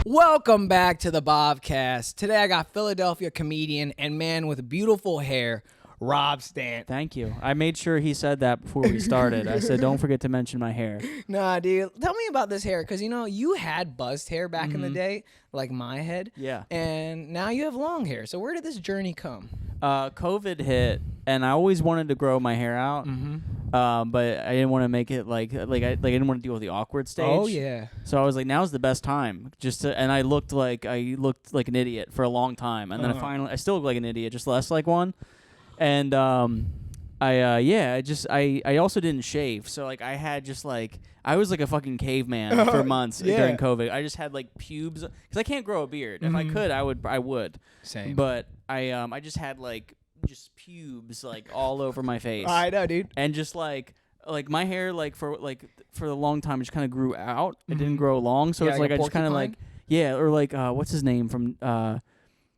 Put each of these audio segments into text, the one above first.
Welcome back to the Bhavcast. Today I got Philadelphia comedian and man with beautiful hair, Rob Stant. Thank you. I made sure he said that before we started. I said, don't forget to mention my hair. Nah, dude. Tell me about this hair, because, you had buzzed hair back in the day, like my head. Yeah. And now you have long hair. So where did this journey come? COVID hit, and I always wanted to grow my hair out, but I didn't want to make it like I didn't want to deal with the awkward stage. Oh, yeah. So I was like, now's the best time. And I looked like an idiot for a long time, and then I still look like an idiot, just less like one. And I also didn't shave, so like I had just like I was like a fucking caveman for months during COVID. I just had like pubes because I can't grow a beard. If I could, I would. Same. But I just had like just pubes like all over my face. I know, dude. And just like my hair for a long time it just kind of grew out. It didn't grow long, so it's like I just kind of or what's his name from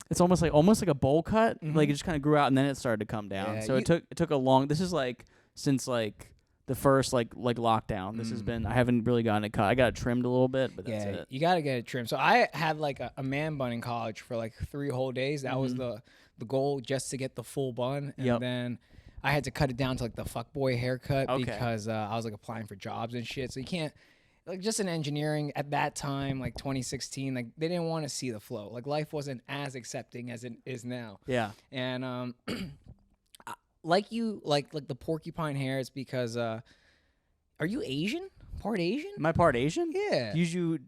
it's almost like a bowl cut. Like it just kind of grew out and then it started to come down. So it took a long. This is like since like the first like lockdown. This has been. I haven't really gotten it cut. I got it trimmed a little bit, but that's it. You gotta get it trimmed. So I had like a man bun in college for like 3 whole days. That was the goal, just to get the full bun, and then I had to cut it down to like the fuckboy haircut because I was like applying for jobs and shit. So you can't. Like just in engineering at that time, like 2016, like they didn't want to see the flow. Like life wasn't as accepting as it is now. Yeah. And like the porcupine hair is because are you Asian? Part Asian? Am I part Asian? Yeah. You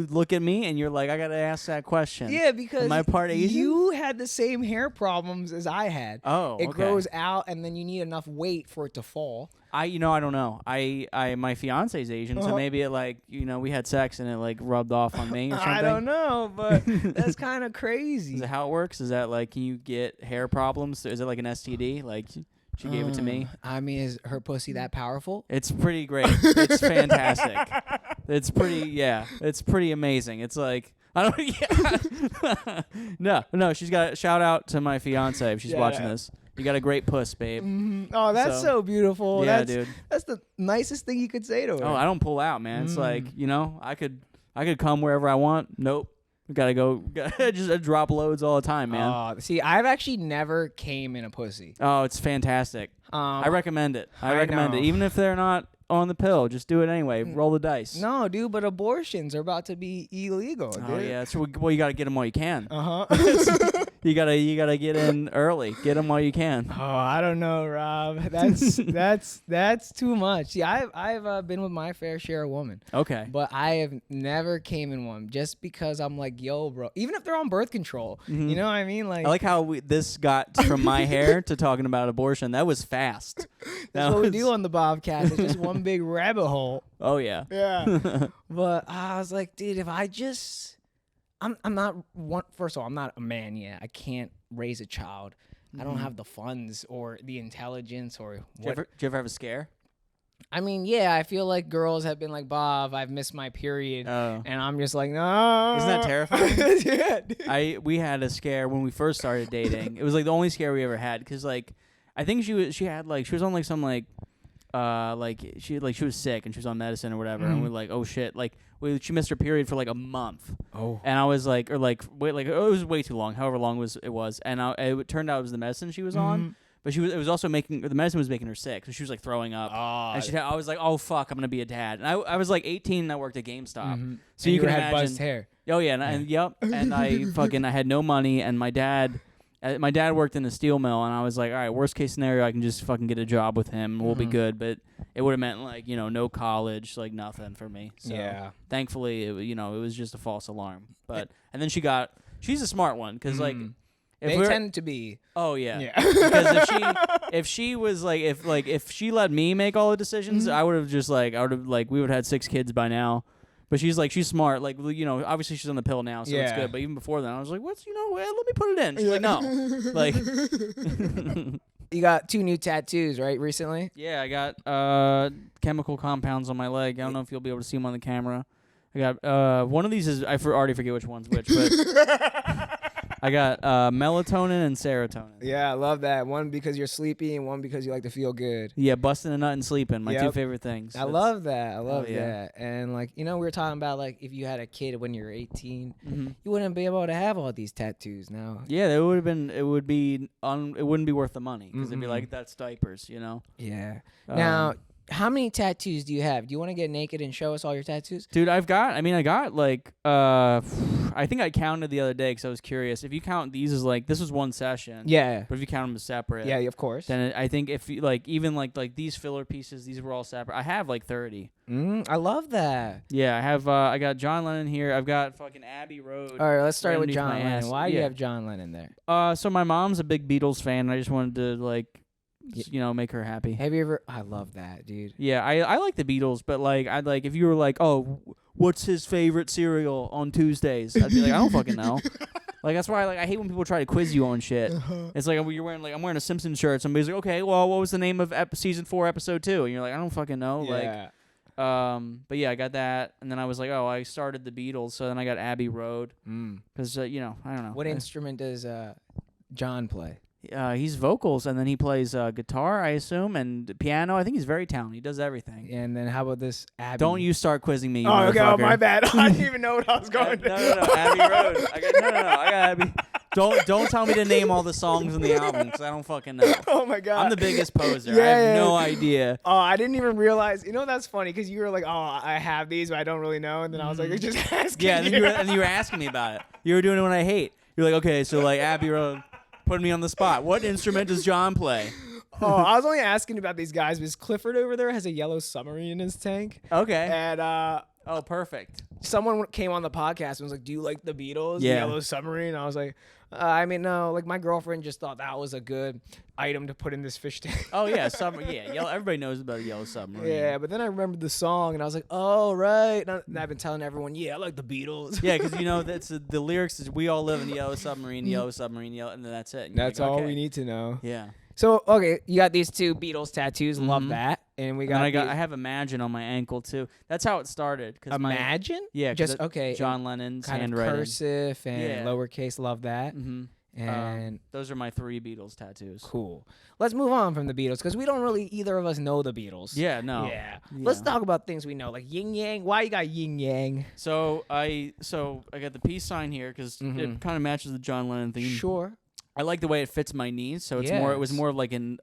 look at me and you're like, I gotta ask that question. Yeah, because am I part Asian? You had the same hair problems as I had. Oh, it grows out and then you need enough weight for it to fall. I don't know. My fiance's Asian, so maybe it we had sex and it like rubbed off on me or something. I don't know, but that's kind of crazy. Is that how it works? Is that like, can you get hair problems? Is it like an STD? Like she gave it to me. I mean, is her pussy that powerful? It's pretty great. It's fantastic. It's pretty amazing. It's like I don't. No. She's got shout out to my fiance if she's watching this. You got a great puss, babe. Oh, that's so beautiful. Yeah, dude. That's the nicest thing you could say to her. Oh, I don't pull out, man. It's like I could come wherever I want. Nope. Gotta go. Just drop loads all the time, man. See, I've actually never came in a pussy. Oh, it's fantastic. I recommend it. I recommend it. Even if they're not on the pill, just do it anyway. Roll the dice. No, dude, but abortions are about to be illegal. Oh, dude. yeah. So, well, you got to get them while you can. You gotta get in early. Get them while you can. Oh, I don't know, Rob. That's too much. See, I've been with my fair share of women. Okay. But I have never came in one just because I'm like, yo, bro. Even if they're on birth control, you know what I mean? Like, I like how this got from my hair to talking about abortion. That was fast. That's what we do on the Bobcast. It's just one big rabbit hole. Oh yeah. Yeah. But I was like, dude, if I just. I'm not one. First of all, I'm not a man yet. I can't raise a child. I don't have the funds or the intelligence or. Did you ever have a scare? I mean, yeah. I feel like girls have been like, Bhav, I've missed my period, and I'm just like, no. Isn't that terrifying? Yeah, dude. We had a scare when we first started dating. It was like the only scare we ever had because like I think she was on like some like she was sick and she was on medicine or whatever, and we're like, oh shit, like she missed her period for like a month. Oh. And I was like, it was way too long, however long it was, and it turned out it was the medicine she was on, but the medicine was making her sick, so she was like throwing up. And I was like, oh fuck, I'm gonna be a dad. And I was like 18 and I worked at GameStop, so and you can had imagine. buzzed hair. Oh yeah, and I had no money, and my dad worked in a steel mill, and I was like, all right, worst case scenario, I can just fucking get a job with him, and we'll be good. But it would have meant like no college, like nothing for me. So thankfully, it was just a false alarm. But and then she's a smart one because like they tend to be. Oh yeah. Because if she if she let me make all the decisions, we would have had 6 kids by now. But she's smart. Like, obviously she's on the pill now, so it's good. But even before that, I was like, let me put it in. She's like, no. Like, you got 2 new tattoos, right, recently? Yeah, I got chemical compounds on my leg. I don't know if you'll be able to see them on the camera. I got one of these is I already forget which one's which, but I got melatonin and serotonin. Yeah, I love that. One because you're sleepy and one because you like to feel good. Yeah, busting a nut and sleeping. My two favorite things. I love that. I love that. And like, we were talking about like if you had a kid when you were 18, you wouldn't be able to have all these tattoos now. Yeah, it would have been. It wouldn't be worth the money because it'd be like that's diapers, Yeah. Now, how many tattoos do you have? Do you want to get naked and show us all your tattoos? Dude, I got like, I think I counted the other day because I was curious. If you count these as like, this was one session. Yeah. But if you count them as separate. Yeah, of course. Then I think if you like, even like these filler pieces, these were all separate. I have like 30. I love that. Yeah, I have, I got John Lennon here. I've got fucking Abbey Road. All right, let's start with John Lennon. Why do you have John Lennon there? So my mom's a big Beatles fan. And I just wanted to like, make her happy. Have you ever? I love that, dude. Yeah, I like the Beatles, but like I'd like if you were like, oh, what's his favorite cereal on Tuesdays? I'd be like, I don't fucking know. Like that's why I hate when people try to quiz you on shit. It's like you're wearing I'm wearing a Simpsons shirt. Somebody's like, okay, well, what was the name of season 4, episode 2? And you're like, I don't fucking know. Yeah. But yeah, I got that, and then I was like, oh, I started the Beatles, so then I got Abbey Road, because I don't know. What instrument does John play? He's vocals, and then he plays guitar, I assume, and piano. I think he's very talented. He does everything. And then how about this Abbey? Don't you start quizzing me, you okay. Oh, motherfucker. my bad. I didn't even know what I was going to. No, Abbey Road. I got Abbey. Don't tell me to name all the songs in the album, because I don't fucking know. Oh, my God. I'm the biggest poser. I have no idea. Oh, I didn't even realize. That's funny, because you were like, oh, I have these, but I don't really know. And then I was like, just asking Yeah, and then you were asking me about it. You were doing it when I hate. You're like, okay, so like Abbey Road. Putting me on the spot. What instrument does John play? I was only asking about these guys because Clifford over there has a yellow submarine in his tank. Okay. And perfect. Someone came on the podcast and was like, "Do you like the Beatles? Yeah. The Yellow Submarine?" I was like, no. Like my girlfriend just thought that was a good item to put in this fish tank. Oh yeah, yellow. Everybody knows about a Yellow Submarine. Yeah, but then I remembered the song and I was like, "Oh right." And I've been telling everyone, "Yeah, I like the Beatles." Yeah, because that's the lyrics is "We all live in the Yellow Submarine, Yellow Submarine, Yellow," and then that's it. That's like, all we need to know. Yeah. So okay, you got these two Beatles tattoos. Love that. And we got. I have Imagine on my ankle too. That's how it started. Imagine? Yeah. Just okay. John Lennon's kind handwriting. Of cursive and lowercase. Love that. And those are my 3 Beatles tattoos. Cool. Let's move on from the Beatles because we don't really either of us know the Beatles. Yeah, no. Yeah. Let's talk about things we know, like yin yang. Why you got yin yang? So I got the peace sign here because it kind of matches the John Lennon theme. Sure. I like the way it fits my knees, so it's more. It was more of like an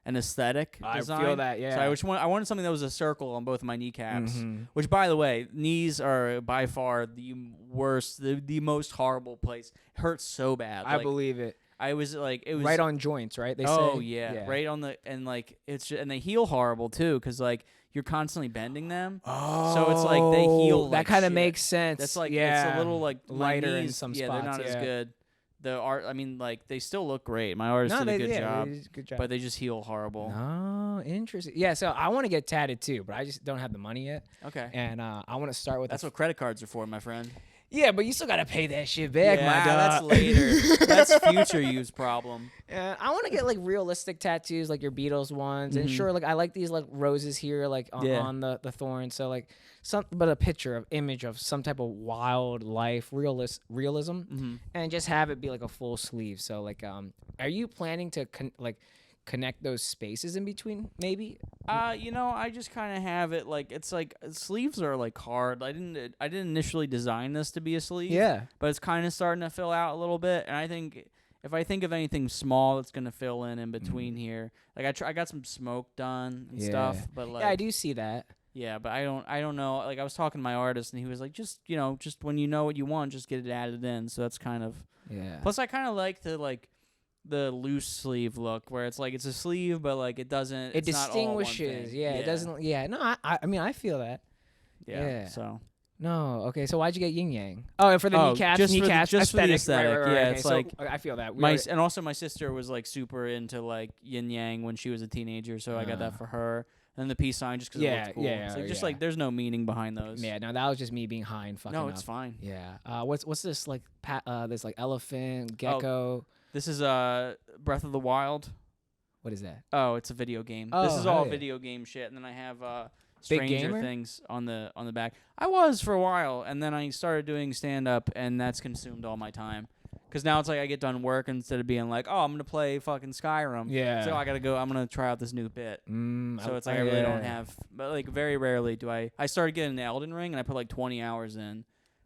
aesthetic design. I feel that, yeah. So I wanted something that was a circle on both of my kneecaps. Which, by the way, knees are by far the worst, the most horrible place. It hurts so bad. I believe it. I was like, it was right on joints, right? They say. Oh yeah, right on the and like it's just, and they heal horrible too because like you're constantly bending them. Oh, so it's like they heal. That like kind of shit. makes sense. That's like it's a little like lighter knees, in some yeah, spots. They're not as good. The art, I mean, like they still look great. My artist did a good job. They did good job, but they just heal horrible. Oh, interesting. Yeah, so I want to get tatted too, but I just don't have the money yet. Okay. And I want to start with. That's what credit cards are for, my friend. Yeah, but you still gotta pay that shit back, yeah, my dog. That's later. That's future use problem. I want to get like realistic tattoos, like your Beatles ones, and sure, like I like these like roses here, like on the thorn. So like but a picture of image of some type of wildlife realism, and just have it be like a full sleeve. So like, are you planning to connect those spaces in between, maybe? I just kind of have it like it's like sleeves are like hard. I didn't initially design this to be a sleeve. Yeah. But it's kind of starting to fill out a little bit, and I think if I think of anything small that's gonna fill in between here, like I got some smoke done and stuff, but like I do see that. Yeah, but I don't know. Like I was talking to my artist, and he was like, just when you know what you want, just get it added in. So that's kind of Plus, I kind of like the loose sleeve look where it's like it's a sleeve but like it doesn't it distinguishes it doesn't no I mean I feel that so no okay so why'd you get yin yang for the kneecaps just for the aesthetic right, yeah okay. it's so, like I feel that and also my sister was like super into like yin yang when she was a teenager, so I got that for her. And the peace sign just because it looked cool. It's like, just like there's no meaning behind those. Yeah, no, that was just me being high and fucking No, it's up. fine. Yeah. What's this like? This like elephant, gecko. This is Breath of the Wild. What is that? Oh, it's a video game. This is all video game shit, and then I have Stranger Things on the back. I was for a while, and then I started doing stand up, and that's consumed all my time Because now it's like I get done work instead of being like, oh, I'm gonna play fucking Skyrim. Yeah. So I gotta go. I'm gonna try out this new bit. So it's like I really don't have. But like very rarely do I. I started getting the Elden Ring and I put like 20 hours in.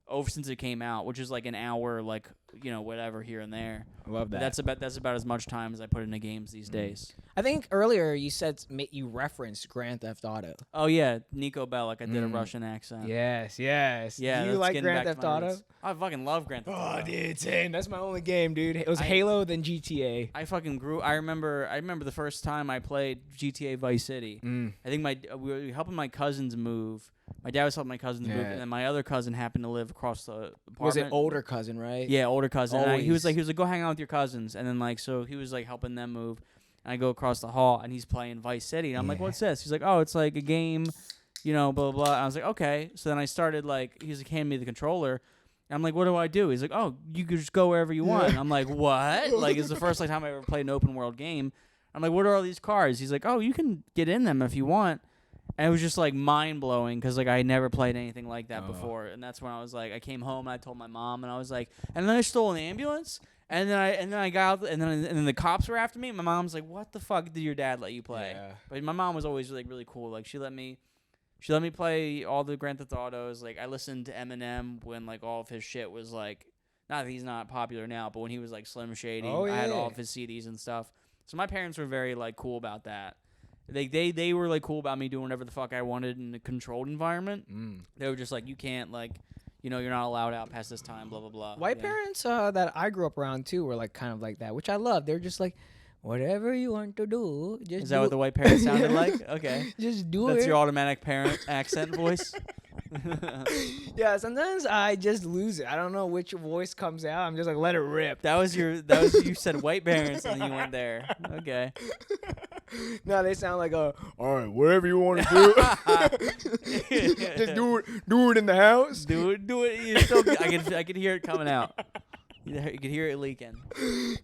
Over since it came out, which is like an hour, like whatever here and there. I love that. That's about as much time as I put into games these days. I think earlier you said you referenced Grand Theft Auto. Oh yeah, Nico Bellic. I did a Russian accent. Yes. Yeah. Do you like Grand Theft Auto? Roots. I fucking love Grand Theft Auto. Oh, dude, same. That's my only game, dude. It was Halo, then GTA. I fucking grew. I remember the first time I played GTA Vice City. I think we were helping my cousins move. My dad was helping my cousins move, and then my other cousin happened to live across the apartment. Was it older cousin, right? Yeah, older cousin. He was like, go hang out with your cousins, and then like, so he was like helping them move. And I go across the hall, and he's playing Vice City, and I'm like, what's this? He's like, oh, it's like a game, blah blah blah. And I was like, okay. So then I started like, he's like handing me the controller. And I'm like, what do I do? He's like, oh, you could just go wherever you want. And I'm like, what? Like, it's the first time I ever played an open world game. I'm like, what are all these cars? He's like, oh, you can get in them if you want. And it was just like mind blowing because like I had never played anything like that before, and that's when I was like, I came home and I told my mom, and I was like, and then I stole an ambulance, and then I got out, and then the cops were after me. And my mom's like, what the fuck did your dad let you play? Yeah. But my mom was always like really cool. Like she let me play all the Grand Theft Autos. Like I listened to Eminem when like all of his shit was like, not that he's not popular now, but when he was like Slim Shady, I had all of his CDs and stuff. So my parents were very like cool about that. They were like cool about me doing whatever the fuck I wanted in a controlled environment. They were just like, you can't like, you're not allowed out past this time, blah blah blah. White parents that I grew up around too were like kind of like that, which I love. They're just like, whatever you want to do, just. Is that what the white parents sounded like? Okay, just do it. That's your automatic parent accent voice. Yeah, sometimes I just lose it. I don't know which voice comes out. I'm just like, let it rip. You said white parents and then you went there. Okay. No, they sound like all right, whatever you want to do. Just do it in the house. Do it. You still, I can hear it coming out. You can hear it leaking.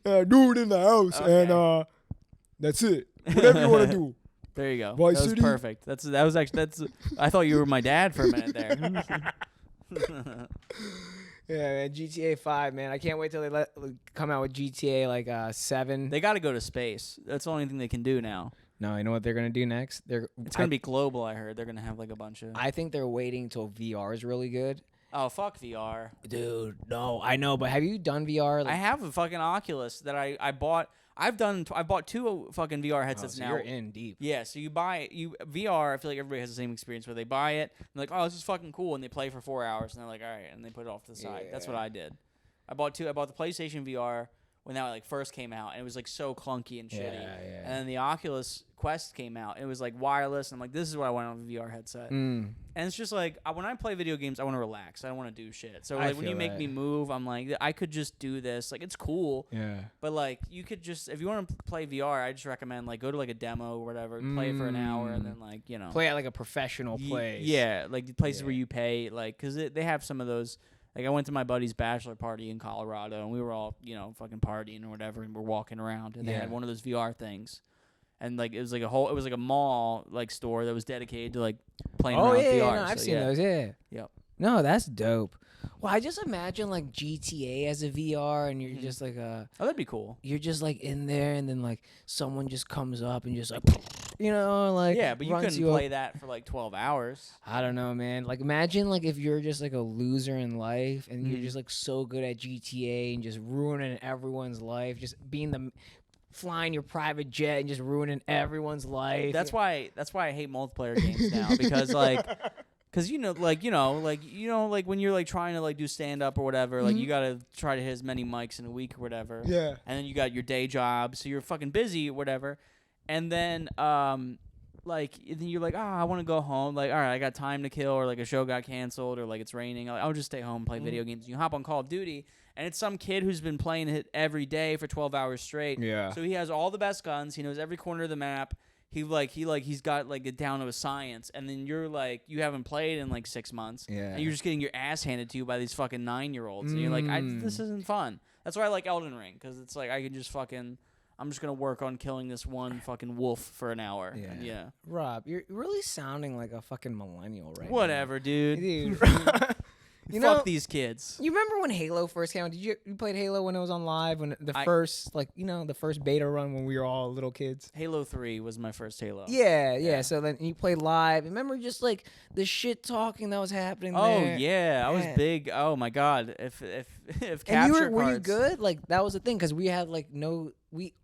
Do it in the house, okay. And that's it. Whatever you want to do. There you go. Vice that was City. Perfect. I thought you were my dad for a minute there. Yeah, man, GTA 5, man. I can't wait till they come out with GTA like 7. They got to go to space. That's the only thing they can do now. No, you know what they're gonna do next? It's gonna be global. I heard they're gonna have like a bunch of. I think they're waiting till VR is really good. Oh, fuck VR, dude. No, I know, but have you done VR? I have a fucking Oculus that I bought. I bought 2 fucking VR headsets so now. You're in deep. Yeah, so you buy VR. I feel like everybody has the same experience where they buy it and they're like, oh, this is fucking cool, and they play for 4 hours and they're like, all right, and they put it off to the side. That's what I did. I bought the PlayStation VR when that like first came out, and it was like so clunky and shitty. Yeah. And then the Oculus Quest came out, and it was like wireless, and I'm like, this is what I want on a VR headset. And it's just like, when I play video games, I want to relax. I don't want to do shit. So like when you make me move, I'm like, I could just do this. Like it's cool. Yeah. But like you could just, if you want to play VR, I just recommend like go to like a demo or whatever, play it for an hour, and then like play at like a professional place. Yeah, like places where you pay, like because they have some of those. Like I went to my buddy's bachelor party in Colorado, and we were all, fucking partying or whatever, and we're walking around, and they had one of those VR things, and like it was like a mall like store that was dedicated to like playing around with VR. No, I've seen those. Yeah. Yep. No, that's dope. Well, I just imagine like GTA as a VR, and you're just like that'd be cool. You're just like in there, and then like someone just comes up and just like. Like yeah, but you couldn't play that for like 12 hours. I don't know, man. Like imagine like if you're just like a loser in life and you're just like so good at GTA and just ruining everyone's life, just flying your private jet and just ruining everyone's life. That's why I hate multiplayer games now because like. Cause like when you're like trying to like do stand up or whatever, like you gotta try to hit as many mics in a week or whatever. Yeah. And then you got your day job, so you're fucking busy or whatever. And then then you're like, I want to go home. Like, all right, I got time to kill, or like a show got canceled, or like it's raining. I'll just stay home and play video games. You hop on Call of Duty, and it's some kid who's been playing it every day for 12 hours straight. Yeah. So he has all the best guns. He knows every corner of the map. He's got like it down to a science, and then you're like, you haven't played in like 6 months, and you're just getting your ass handed to you by these fucking 9-year-olds, and you're like, this isn't fun. That's why I like Elden Ring, because it's like I can just fucking, I'm just gonna work on killing this one fucking wolf for an hour. Yeah. Rob, you're really sounding like a fucking millennial right Whatever, now. dude. Fuck these kids. You remember when Halo first came out? You played Halo when it was on live? When the first beta run when we were all little kids? Halo 3 was my first Halo. Yeah. So then you played live. Remember just like the shit talking that was happening there? Oh yeah, I was big. Oh my god. If capture cards. Were you good? Like that was the thing because we had like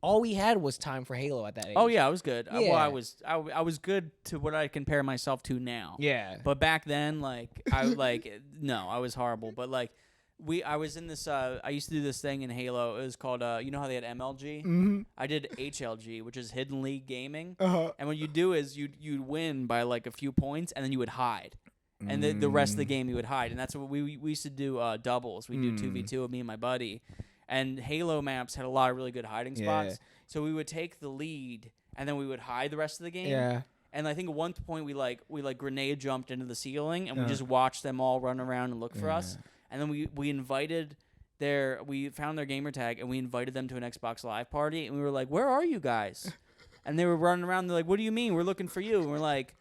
all we had was time for Halo at that age. Oh yeah, I was good. Yeah. I was good to what I compare myself to now. Yeah. But back then, like no, I was horrible. But like I was in this. I used to do this thing in Halo. It was called you know how they had MLG. Mm-hmm. I did HLG, which is Hidden League Gaming. Uh-huh. And what you do is you'd win by like a few points, and then you would hide. And the rest of the game you would hide. And that's what we used to do doubles. We do 2v2 with me and my buddy. And Halo maps had a lot of really good hiding spots. Yeah. So we would take the lead, and then we would hide the rest of the game. Yeah. And I think at one point we grenade jumped into the ceiling, and we just watched them all run around and look for us. And then we found their gamer tag, and we invited them to an Xbox Live party. And we were like, "Where are you guys?" And they were running around. They're like, "What do you mean? We're looking for you." And we're like,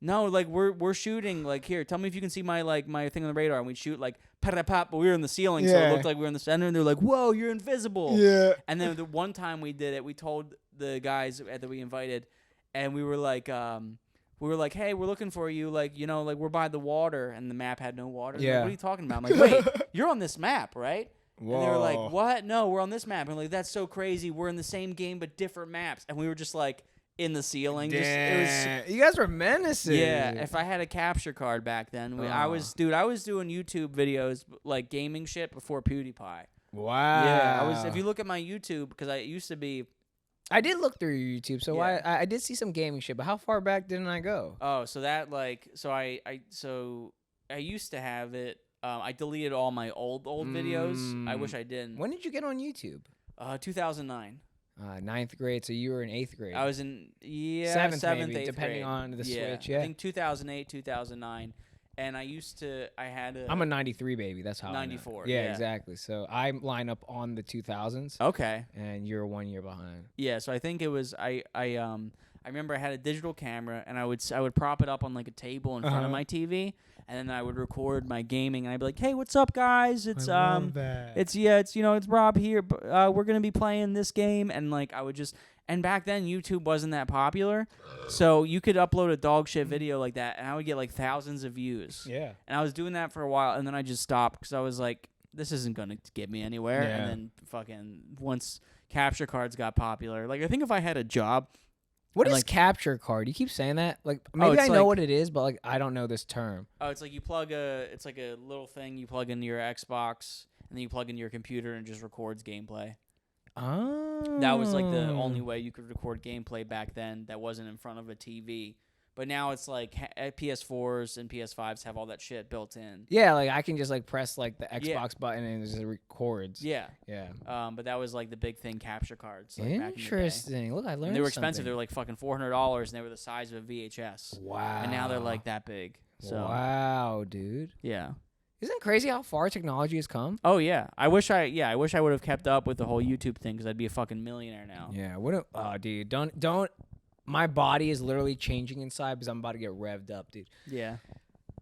"No, like we're shooting. Like here, tell me if you can see my thing on the radar." And we'd shoot like pop, but we were in the ceiling, so it looked like we were in the center. And they're like, "Whoa, you're invisible!" Yeah. And then the one time we did it, we told the guys that we invited, and we were like, "Hey, we're looking for you. Like, you know, like we're by the water." And the map had no water. Yeah. Like, what are you talking about? I'm like, "Wait, you're on this map, right?" Whoa. And they were like, "What? No, we're on this map." And like, "That's so crazy. We're in the same game but different maps." And we were just like in the ceiling. Damn. You guys were menacing. Yeah, if I had a capture card back then, I was doing YouTube videos like gaming shit before PewDiePie. Wow. Yeah, If you look at my YouTube, because I used to be. I did look through your YouTube, so I did see some gaming shit. But how far back didn't I go? Oh, so that I used to have it. I deleted all my old videos. I wish I didn't. When did you get on YouTube? 2009. Ninth grade, so you were in 8th grade. I was in seventh, 8th depending grade. on the Switch. Yeah, I think 2008, 2009, and I had a. I'm a 93 baby. That's how. 94. Yeah, exactly. So I line up on the 2000s. Okay. And you're 1 year behind. Yeah, so I think it was I remember I had a digital camera, and I would prop it up on like a table in front of my TV. And then I would record my gaming, and I'd be like, "Hey, what's up, guys? It's it's Rob here. We're gonna be playing this game." And like I would just, and back then YouTube wasn't that popular, so you could upload a dog shit video like that, and I would get like thousands of views. Yeah. And I was doing that for a while, and then I just stopped because I was like, "This isn't gonna get me anywhere." Yeah. And then fucking once capture cards got popular, like I think if I had a job. What is capture card? You keep saying that. Like maybe I know what it is, but like I don't know this term. Oh, it's like it's like a little thing you plug into your Xbox, and then you plug into your computer, and it just records gameplay. Oh. That was like the only way you could record gameplay back then that wasn't in front of a TV. But now it's like PS4s and PS5s have all that shit built in. Yeah, like I can just like press like the Xbox button and it just records. Yeah. Yeah. But that was like the big thing, capture cards. Like, interesting. Look, I learned. And they were expensive. They were like fucking $400, and they were the size of a VHS. Wow. And now they're like that big. So. Wow, dude. Yeah. Isn't it crazy how far technology has come? Oh yeah. I wish I would have kept up with the whole YouTube thing because I'd be a fucking millionaire now. Yeah. Oh, dude, don't. My body is literally changing inside because I'm about to get revved up, dude. Yeah.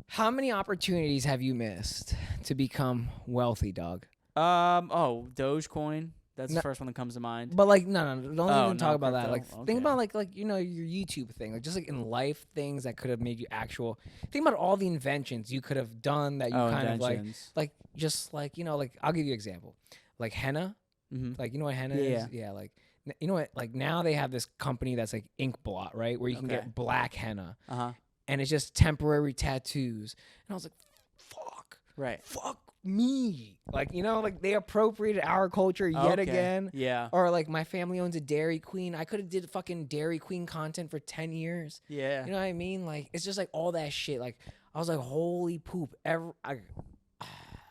How many opportunities have you missed to become wealthy, dog? Dogecoin. That's the first one that comes to mind. But like, no, don't even talk about that. Like, okay. Think about like your YouTube thing, like just like in life things that could have made you actual. Think about all the inventions you could have done that you kind of like just like like I'll give you an example, like henna. Mm-hmm. Like you know what henna is? Yeah, like. You know what? Like now they have this company that's like ink blot, right? Where you can get black henna, and it's just temporary tattoos. And I was like, "Fuck, right? Fuck me!" Like like they appropriated our culture yet again. Yeah. Or like my family owns a Dairy Queen. I could have did fucking Dairy Queen content for 10 years. Yeah. You know what I mean? Like it's just like all that shit. Like I was like, "Holy poop!"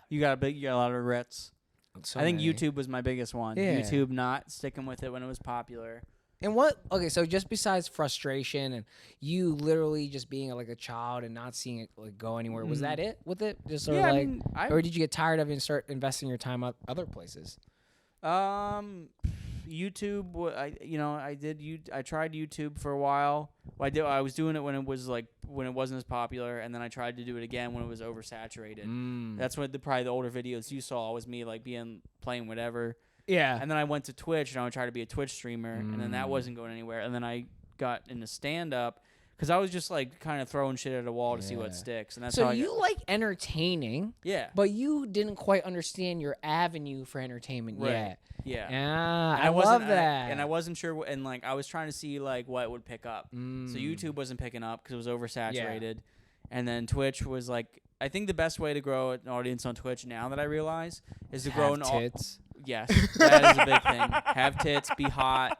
You got a lot of regrets. So I think many. YouTube was my biggest one. Yeah. YouTube not sticking with it when it was popular. And so just besides frustration and you literally just being like a child and not seeing it like go anywhere, was that it with it? Just sort of like, or did you get tired of it and start investing your time other places? YouTube. I tried YouTube for a while. I was doing it when it wasn't as popular, and then I tried to do it again when it was oversaturated. That's what probably the older videos you saw was me like playing whatever. Yeah. And then I went to Twitch, and I would try to be a Twitch streamer, and then that wasn't going anywhere. And then I got into stand-up because I was just like kind of throwing shit at a wall to see what sticks. And that's so how you like entertaining, but you didn't quite understand your avenue for entertainment yet. Yeah. I love that. And I wasn't sure, and like I was trying to see like what would pick up. So YouTube wasn't picking up because it was oversaturated, and then Twitch was like, I think the best way to grow an audience on Twitch now that I realize is to grow an tits. Yes, that is a big thing. Have tits, be hot.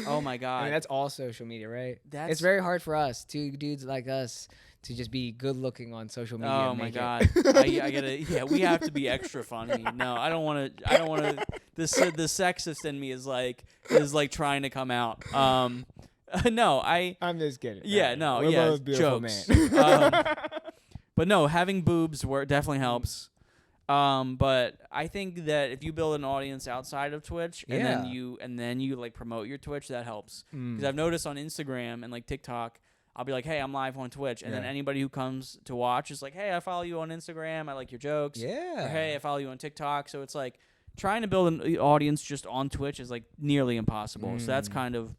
Oh my god. I mean, that's all social media, right? It's very hard for us, two dudes like us, to just be good looking on social media. Oh my god. I gotta. Yeah, we have to be extra funny. No, I don't want to. The sexist in me is like trying to come out. No, I'm just kidding. Yeah, no, we're yeah, both beautiful jokes. Man. But no, having boobs definitely helps. But I think that if you build an audience outside of Twitch and then you like promote your Twitch, that helps. Because I've noticed on Instagram and like TikTok, I'll be like, hey, I'm live on Twitch, and then anybody who comes to watch is like, hey, I follow you on Instagram, I like your jokes. Yeah. Or hey, I follow you on TikTok. So it's like trying to build an audience just on Twitch is like nearly impossible. So that's kind of.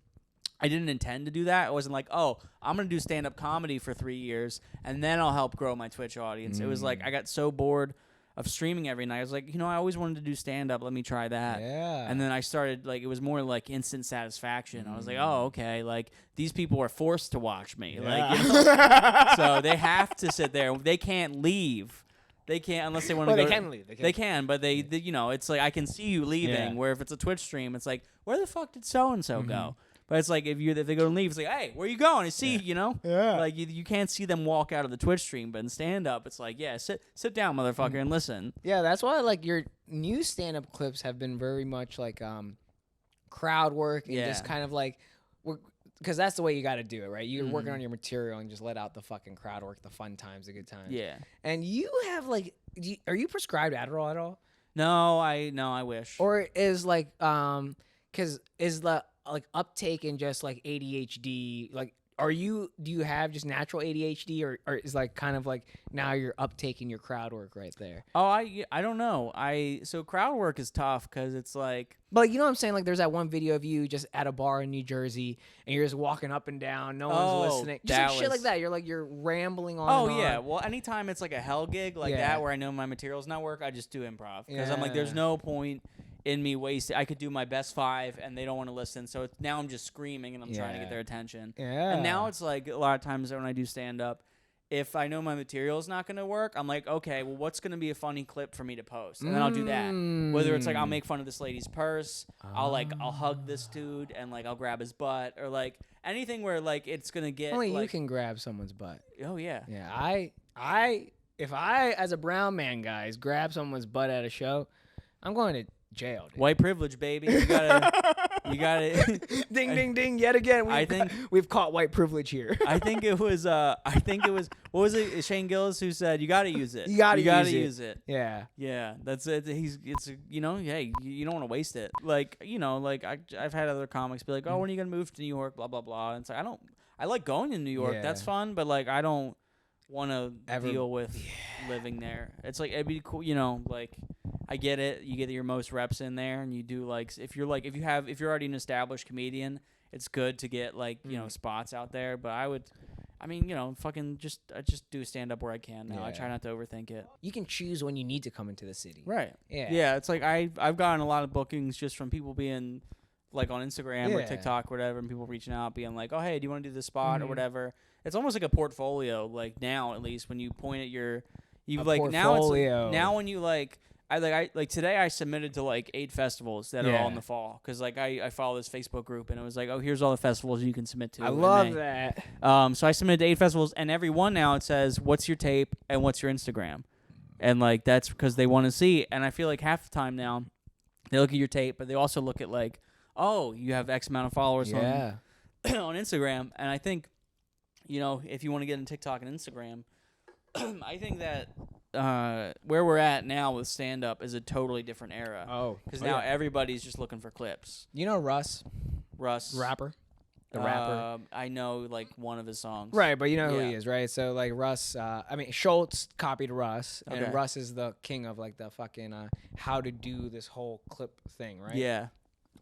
I didn't intend to do that. It wasn't like, oh, I'm going to do stand-up comedy for 3 years, and then I'll help grow my Twitch audience. It was like I got so bored of streaming every night. I was like, I always wanted to do stand-up. Let me try that. Yeah. And then I started, like, it was more like instant satisfaction. I was like, oh, okay, like, these people are forced to watch me. Yeah. Like, so they have to sit there. They can't leave. They can't unless they want to go. They can leave. They can, but they it's like I can see you leaving. Yeah. Where if it's a Twitch stream, it's like, where the fuck did so-and-so go? But it's like if they go to leave, it's like, hey, where you going? I see, like you can't see them walk out of the Twitch stream. But in stand up, it's like, yeah, sit down, motherfucker, and listen. Yeah, that's why like your new stand up clips have been very much like crowd work and just kind of like, because that's the way you got to do it, right? You're working on your material and just let out the fucking crowd work, the fun times, the good times. Yeah. And you have like, are you prescribed Adderall at all? No, I wish. Or is like, because is the like uptake in just like ADHD, like do you have just natural ADHD or is like kind of like now you're uptaking your crowd work right there? Oh, I don't know. So crowd work is tough because it's like. But you know what I'm saying? Like there's that one video of you just at a bar in New Jersey and you're just walking up and down, no one's listening. Just like shit like that. You're rambling on. Oh and yeah. on. Well, anytime it's like a hell gig like that where I know my material's not work, I just do improv because I'm like, there's no point in me wasted. I could do my best 5 and they don't want to listen. So now I'm just screaming and I'm trying to get their attention. Yeah. And now it's like a lot of times when I do stand up, if I know my material is not going to work, I'm like, okay, well, what's going to be a funny clip for me to post? And then I'll do that. Whether it's like I'll make fun of this lady's purse, I'll hug this dude and like I'll grab his butt or like anything where like it's going to get. Only like, you can grab someone's butt. Oh yeah. Yeah. If I as a brown man guys grab someone's butt at a show, I'm going to jail. Dude. White privilege, baby. You gotta. Ding, ding, ding! Yet again, we've caught white privilege here. I think it was. What was it? Shane Gillis who said, "You gotta use it. You gotta use it." Yeah. Yeah, that's it. Hey, you don't want to waste it. Like I've had other comics be like, "Oh, when are you gonna move to New York?" Blah blah blah. And it's like I like going to New York. Yeah. That's fun, but like I don't want to deal with living there. It's like it'd be cool, like. I get it. You get your most reps in there, and you do like if you're already an established comedian, it's good to get like spots out there. But I just do stand up where I can now. Yeah. I try not to overthink it. You can choose when you need to come into the city. Right. Yeah. Yeah. It's like I've gotten a lot of bookings just from people being like on Instagram or TikTok or whatever, and people reaching out being like, oh hey, do you want to do this spot or whatever. It's almost like a portfolio. Like now at least when you point at portfolio. now when you like. I today I submitted to like 8 festivals that are all in the fall because like I follow this Facebook group and it was like, oh, here's all the festivals you can submit to. I love that. So I submitted to 8 festivals and every one now it says what's your tape and what's your Instagram, and like that's because they want to see. And I feel like half the time now they look at your tape, but they also look at like, oh, you have X amount of followers on Instagram. And I think if you want to get in TikTok and Instagram, I think that where we're at now with stand up is a totally different era. Oh, because now everybody's just looking for clips. You know Russ, rapper. The rapper. I know like one of his songs. Right, but you know who he is, right? So like Russ, Schultz copied Russ, and Okay. Russ is the king of like the fucking how to do this whole clip thing, right? Yeah.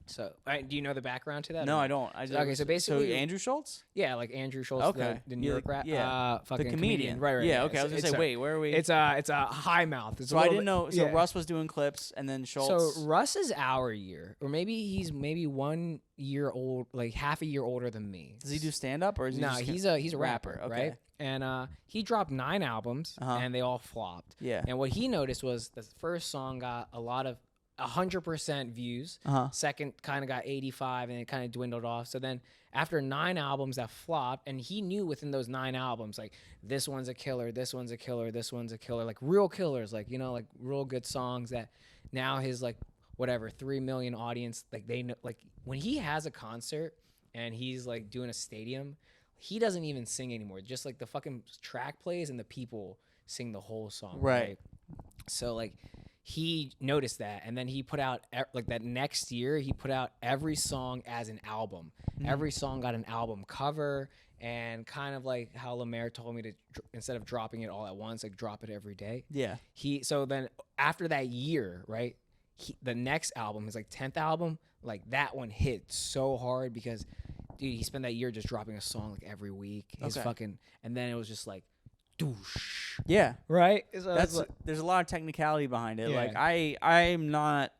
So, do you know the background to that? No, I don't. Okay, so basically, Andrew Schultz? Yeah, like Andrew Schultz, Okay. the New York rap, the fucking comedian. Right. Yeah, okay. I was gonna say, wait, where are we? It's a high mouth. So I didn't know. So Russ was doing clips, and then Schultz. So Russ is our year, or maybe he's 1 year old, like half a year older than me. Does he do stand up, or is he? No, just he's a rapper, okay. right? And he dropped 9 albums, and they all flopped. Yeah. And what he noticed was the first song got a lot of 100% views. Second kind of got 85, and it kind of dwindled off. So then after 9 albums that flopped, and he knew within those 9 albums, like this one's a killer, this one's a killer, this one's a killer, like real killers, like like real good songs that now his like whatever 3 million audience, like they know, like when he has a concert and he's like doing a stadium, he doesn't even sing anymore. Just like the fucking track plays and the people sing the whole song. Right. So like he noticed that, and then he put out like that next year. He put out every song as an album. Every song got an album cover, and kind of like how Lemaire told me to instead of dropping it all at once, like drop it every day. Yeah. So then after that year, right? The next album, his like 10th album, like that one hit so hard because, dude, he spent that year just dropping a song like every week. His fucking, and then it was just like, douche. Yeah. Right? So there's a lot of technicality behind it. Yeah. Like I'm not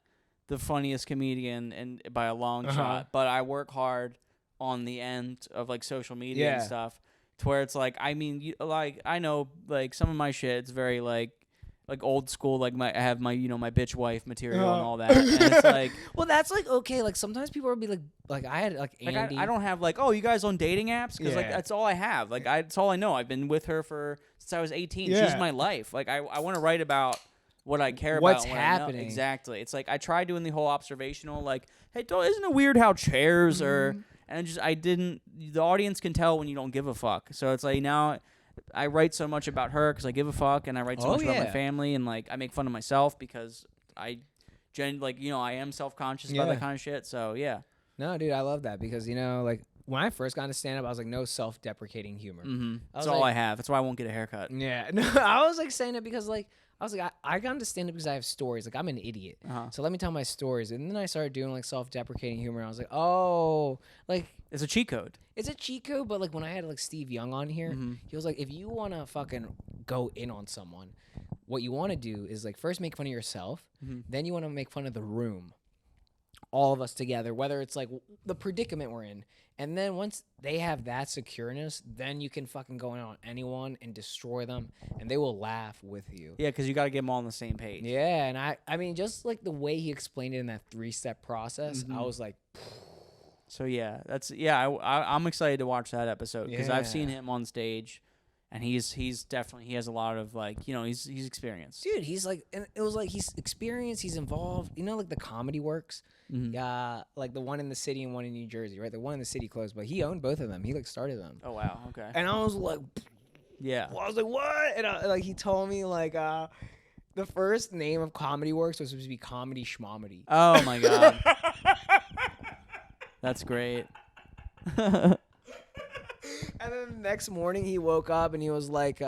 the funniest comedian and by a long shot, but I work hard on the end of like social media and stuff to where it's like, I mean, I know like some of my shit, it's very like old school, like I have my my bitch wife material and all that, and it's like, well, that's like okay, like sometimes people will be like I had like Andy. I don't have like, oh, you guys on dating apps, because like that's all I have, like that's all I know. I've been with her since I was 18. She's my life. Like I want to write about what I care what's about, happening. Exactly. It's like I tried doing the whole observational, like, hey, isn't it weird how chairs are, and the audience can tell when you don't give a fuck. So it's like now I write so much about her because I give a fuck, and I write so much about my family, and like I make fun of myself because I am self-conscious about that kind of shit. So yeah. No, dude, I love that because like when I first got into stand-up, I was like no self-deprecating humor. That's all I have. That's why I won't get a haircut. Yeah, no, I was like saying it because like I was like I got into stand-up because I have stories. Like I'm an idiot, so let me tell my stories. And then I started doing like self-deprecating humor. And I was like, oh, like it's a cheat code. It's a cheat code, but like when I had like Steve Young on here, he was like, if you want to fucking go in on someone, what you want to do is like first make fun of yourself, then you want to make fun of the room, all of us together, whether it's like the predicament we're in. And then once they have that secureness, then you can fucking go in on anyone and destroy them, and they will laugh with you. Yeah, because you got to get them all on the same page. Yeah, and I mean, just like the way he explained it in that 3-step process, I was like... So yeah, I'm excited to watch that episode because I've seen him on stage, and he's definitely, he has a lot of like, he's experienced. Dude, he's like, and it was like he's experienced, he's involved. Like the Comedy Works, like the one in the city and one in New Jersey, right? The one in the city closed, but he owned both of them. He like started them. Oh wow, okay. And I was like, I was like, what? And he told me like the first name of Comedy Works was supposed to be Comedy Schmomedy. Oh my god. That's great. And then the next morning he woke up and he was like,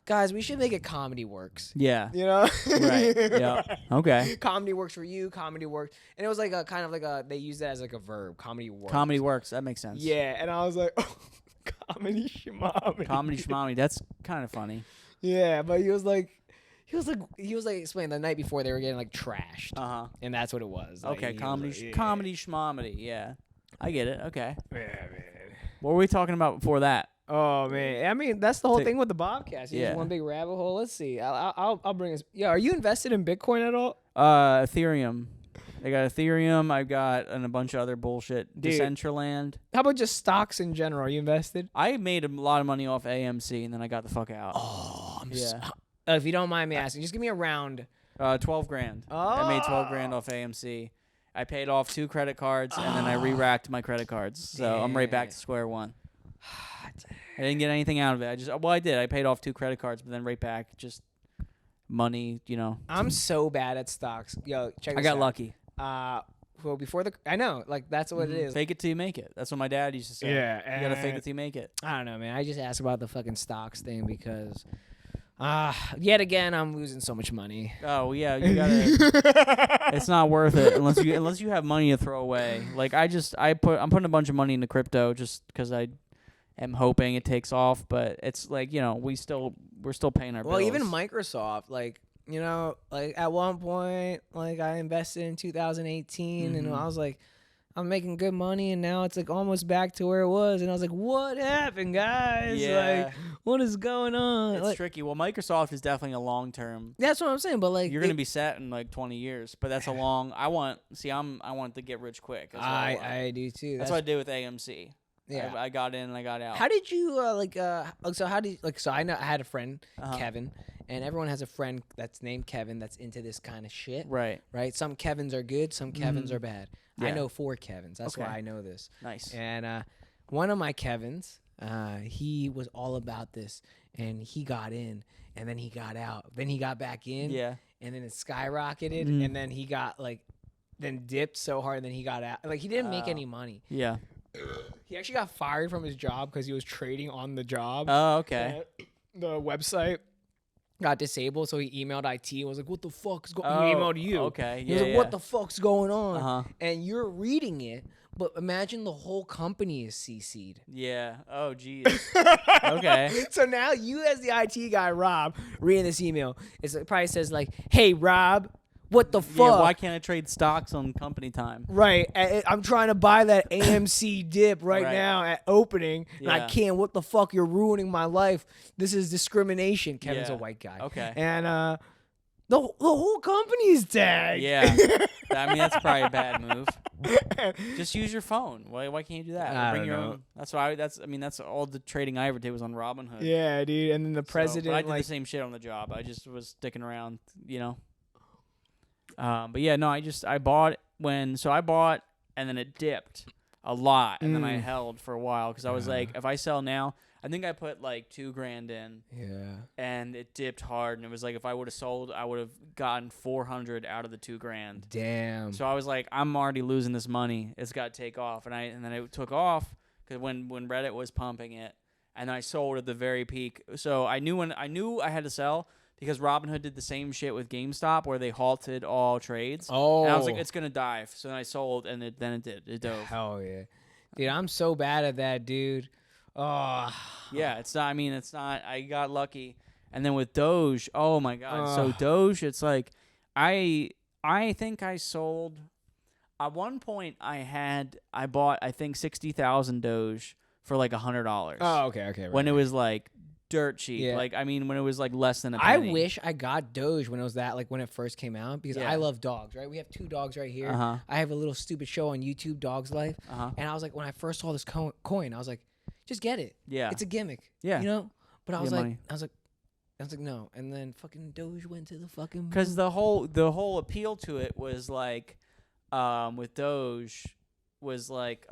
guys, we should make it Comedy Works. Yeah. Right. Yeah. Okay. Comedy Works for you, Comedy Works. And it was like a kind of like they used that as like a verb, Comedy Works. Comedy Works. That makes sense. Yeah. And I was like, oh, Comedy Schmomedy. Comedy Schmomedy. That's kind of funny. Yeah. But he was like explaining the night before they were getting like trashed. And that's what it was. Like, okay. Comedy Schmomedy. Yeah. I get it. Okay. Yeah, man. What were we talking about before that? Oh man, I mean that's the whole thing with the Bobcast. It's just one big rabbit hole. Let's see. I'll bring us. Yeah, are you invested in Bitcoin at all? Ethereum. I got Ethereum. I've got a bunch of other bullshit. Decentraland. How about just stocks in general? Are you invested? I made a lot of money off AMC, and then I got the fuck out. Oh, if you don't mind me asking, just give me a round. 12 grand. Oh. I made 12 grand off AMC. I paid off 2 credit cards, and then I re-racked my credit cards. So I'm right back to square one. I didn't get anything out of it. I did. I paid off 2 credit cards, but then right back. Just money, I'm so bad at stocks. Yo, check this out. I got lucky. Well, I know, like that's what it is. Fake it till you make it. That's what my dad used to say. Yeah, you gotta fake it till you make it. I don't know, man. I just asked about the fucking stocks thing because, yet again, I'm losing so much money. Oh yeah, you gotta. It's not worth it unless you have money to throw away. Like I'm putting a bunch of money into crypto just because I am hoping it takes off. But it's like we're still paying our bills. Well, even Microsoft, like. Like at one point, like I invested in 2018 and I was like, I'm making good money and now it's like almost back to where it was. And I was like, what happened, guys? Yeah. Like, what is going on? It's tricky. Well, Microsoft is definitely a long term. That's what I'm saying. But like, you're going to be set in like 20 years, but that's a long, I want to get rich quick. I do too. That's what I did with AMC. Yeah. I got in and I got out. How did you, so I had a friend, Kevin, and everyone has a friend that's named Kevin that's into this kind of shit. Right. Right? Some Kevins are good, some Kevins are bad. Yeah. I know 4 Kevins. That's why I know this. Nice. And one of my Kevins, he was all about this, and he got in, and then he got out. Then he got back in, and then it skyrocketed, and then he got, then dipped so hard, and then he got out. Like, he didn't make any money. Yeah. He actually got fired from his job because he was trading on the job. Oh, okay. The website got disabled, so he emailed IT and was like, what the fuck is going on? He emailed you. Okay. He was like, what the fuck's going on? Uh-huh. And you're reading it, but imagine the whole company is CC'd. Yeah. Oh, geez. Okay. So now you as the IT guy, Rob, reading this email, it probably says like, hey, Rob, what the fuck? Yeah, why can't I trade stocks on company time? Right. I'm trying to buy that AMC dip right now at opening, and I can't. What the fuck? You're ruining my life. This is discrimination. Kevin's a white guy. Okay. And the whole company is tagged. Yeah. I mean, that's probably a bad move. Just use your phone. Why can't you do that? I don't know. That's all the trading I ever did was on Robinhood. Yeah, dude. And then the president. But I did the same shit on the job. I just was sticking around, But yeah, no, I bought and then it dipped a lot, and then I held for a while because I was like, if I sell now, I think I put like $2,000 in. Yeah. And it dipped hard, and it was like if I would have sold, I would have gotten $400 out of the $2,000. Damn. So I was like, I'm already losing this money. It's got to take off, and then it took off because when Reddit was pumping it, and I sold at the very peak. So I knew I had to sell. Because Robinhood did the same shit with GameStop where they halted all trades. Oh. And I was like, it's going to dive. So then I sold, and then it did. It dove. Hell yeah. Dude, I'm so bad at that, dude. Oh. Yeah, it's not. I got lucky. And then with Doge, oh, my God. So Doge, it's like I think I sold. At one point, I bought, I think, 60,000 Doge for like $100. Oh, okay. Right, when it was like dirt cheap. Yeah. When it was like less than a penny. I wish I got Doge when it was when it first came out because I love dogs, right? We have 2 dogs right here. I have a little stupid show on YouTube, Dog's Life. And I was like, when I first saw this coin, I was like, just get it. Yeah. It's a gimmick. Yeah. But I was like, no. And then fucking Doge went to the fucking because the whole appeal to it was like, with Doge was like,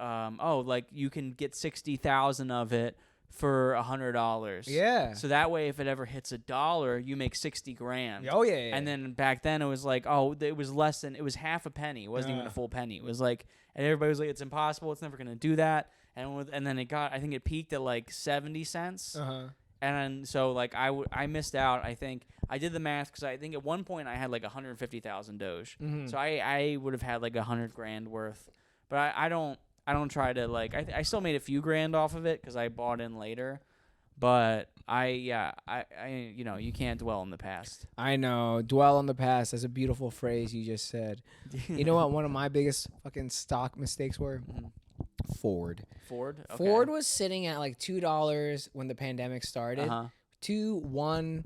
you can get 60,000 of it for $100. Yeah. So that way, if it ever hits $1, you make $60,000. Oh yeah. And then back then it was like, it was half a penny. It wasn't even a full penny. It was like, and everybody was like, it's impossible. It's never gonna do that. And then I think it peaked at like 70 cents. And so like I missed out. I think I did the math because I think at one point I had like 150,000 Doge. So I would have had like $100,000 worth. But I don't try to like. I still made a few grand off of it because I bought in later, but you can't dwell on the past. I know, dwell on the past. That's a beautiful phrase you just said. You know what? One of my biggest fucking stock mistakes were Ford. Ford. Okay. Ford was sitting at like $2 when the pandemic started. 2, 1,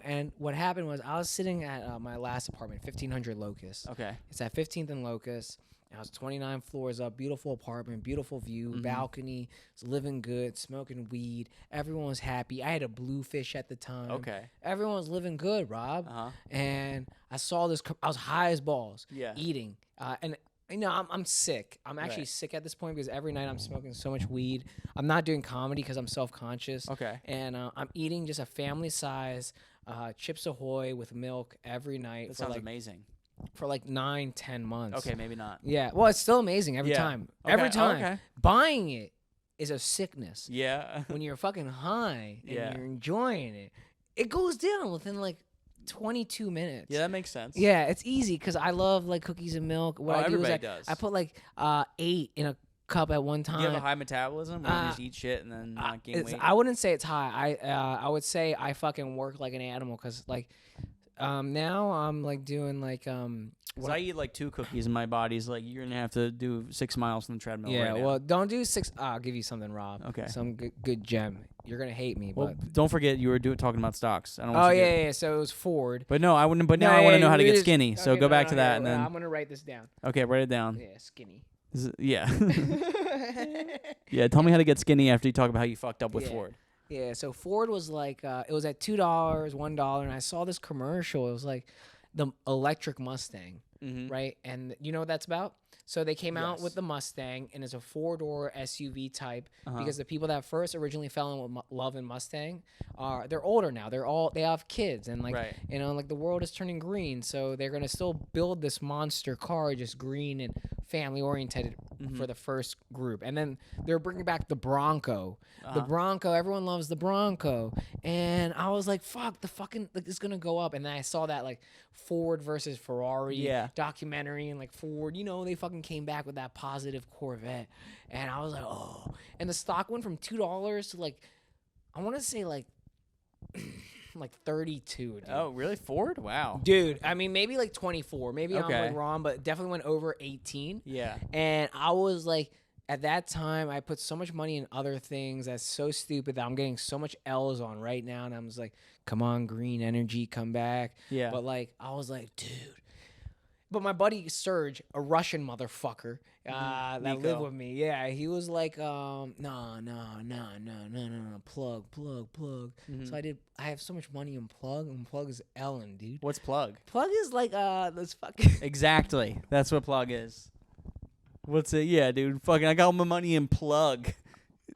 and what happened was I was sitting at my last apartment, 1500 Locust. Okay. It's at 15th and Locust. I was 29 floors up, beautiful apartment, beautiful view, balcony, was living good, smoking weed. Everyone was happy. I had a bluefish at the time. Okay. Everyone was living good, Rob. And I saw this, I was high as balls, eating. And I'm sick. I'm actually sick at this point because every night I'm smoking so much weed. I'm not doing comedy because I'm self-conscious. Okay. And I'm eating just a family size Chips Ahoy with milk every night. That sounds amazing. For like 9-10 months. Okay, maybe not. Yeah, well, it's still amazing every time. Okay. Every time. Okay. Buying it is a sickness. Yeah. When you're fucking high and you're enjoying it, it goes down within like 22 minutes. Yeah, that makes sense. Yeah, it's easy because I love like cookies and milk. What I do is I put like 8 in a cup at one time. You have a high metabolism where you just eat shit and then not gain weight? I wouldn't say it's high. I would say I fucking work like an animal because like now I'm like doing like I eat like 2 cookies and my body's like, you're gonna have to do 6 miles on the treadmill. Yeah, right now. well, don't do 6. I'll give you something, Rob. Okay. Some good gem. You're gonna hate me, well, but don't forget you were talking about stocks. I don't. Want yeah. So it was Ford. But no, I wouldn't. But now I want to know how to get skinny. So go back to that and then. I'm gonna write this down. Okay, write it down. Yeah, skinny. Yeah. Yeah. Tell me how to get skinny after you talk about how you fucked up with Ford. Yeah. So Ford was like, it was at $2, $1, and I saw this commercial. It was like the electric Mustang, right? And you know what that's about? So they came out with the Mustang, and it's a 4-door SUV type because the people that first originally fell in with love in Mustang they're older now. They have kids, and like you know, like the world is turning green, so they're gonna still build this monster car, just green and family oriented for the first group, and then they're bringing back the Bronco. The Bronco, everyone loves the Bronco, and I was like, fuck, the fucking like, it's gonna go up, and then I saw that like Ford versus Ferrari documentary, and like Ford, you know, they fucking came back with that positive Corvette, and I was like, oh, and the stock went from $2 to like, I want to say like like 32. Dude. Oh, really? Ford? Wow. Dude, I mean, maybe like 24. Maybe I'm like wrong, but definitely went over 18. Yeah. And I was like, at that time, I put so much money in other things that's so stupid that I'm getting so much L's on right now. And I was like, come on, green energy, come back. Yeah. But like, I was like, dude. But my buddy Serge, a Russian motherfucker that lived with me, he was like, no, plug. So I have so much money in plug, and plug is Ellen, dude. What's plug? Plug is like, this fucking. Exactly. That's what plug is. What's it? Yeah, dude. Fucking, I got my money in plug.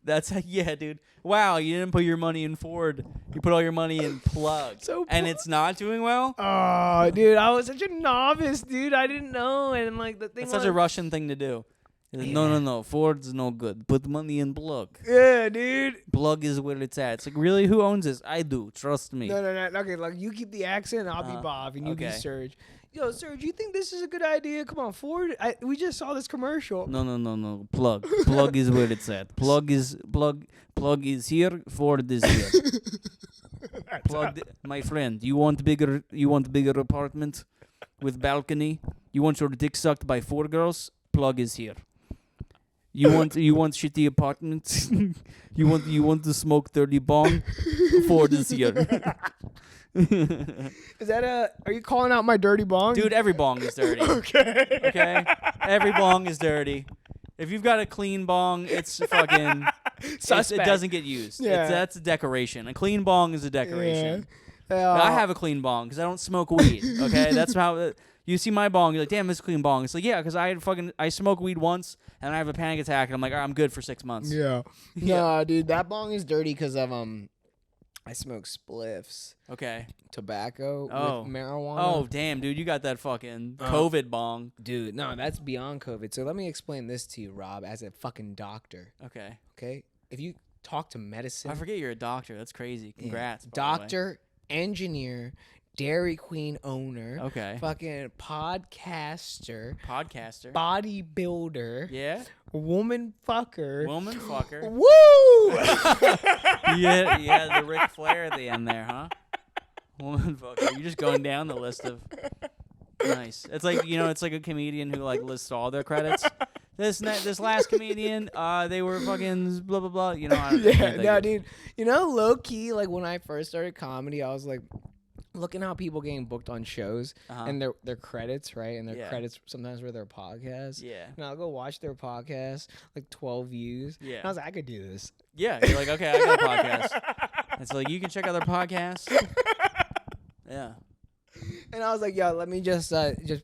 That's dude. Wow, you didn't put your money in Ford. You put all your money in plug. And it's not doing well? Oh, dude, I was such a novice, dude. I didn't know. And like the thing It's such a Russian thing to do. No. Ford's no good. Put money in plug. Yeah, dude. Plug is where it's at. It's like, really? Who owns this? I do. Trust me. No. Okay, like you keep the accent, I'll be Bhav, and you be Serge. Yo, Serge, you think this is a good idea? Come on, Ford. We just saw this commercial. No. Plug. Plug is where it's at. Plug is here. Ford is here. Plug, my friend. You want bigger apartment with balcony? You want your dick sucked by 4 girls? Plug is here. You want shitty apartments? you want to smoke 30 bong? Ford is here. Is that are you calling out my dirty bong? Dude, every bong is dirty. Okay? Every bong is dirty. If you've got a clean bong, it's fucking suspect. It doesn't get used. Yeah. That's a decoration. A clean bong is a decoration. Yeah. I have a clean bong because I don't smoke weed. Okay? That's how you see my bong, you're like, damn, this is a clean bong. It's like, yeah, because I smoked weed once and I have a panic attack and I'm like, all right, I'm good for 6 months. Yeah. No, dude, that bong is dirty because of I smoke spliffs. Okay. Tobacco with marijuana. Oh, damn, dude. You got that fucking COVID bong. Dude, no, that's beyond COVID. So let me explain this to you, Rob, as a fucking doctor. Okay. Okay? If you talk to medicine. I forget you're a doctor. That's crazy. Congrats. Doctor, engineer, Dairy Queen owner. Okay. Fucking podcaster. Bodybuilder. Yeah. Woman fucker. Woo! Yeah, the Ric Flair at the end there, huh? Woman fucker. You're just going down the list of. Nice. It's like, it's like a comedian who like lists all their credits. This last comedian, they were fucking blah blah blah. Dude. Low key, like when I first started comedy, I was like, looking how people getting booked on shows and their credits, right? And their credits sometimes were their podcast. Yeah. And I'll go watch their podcast, like 12 views. Yeah. And I was like, I could do this. Yeah. You're like, okay, I got a podcast. It's like, you can check out their podcasts. Yeah. And I was like, yo, let me just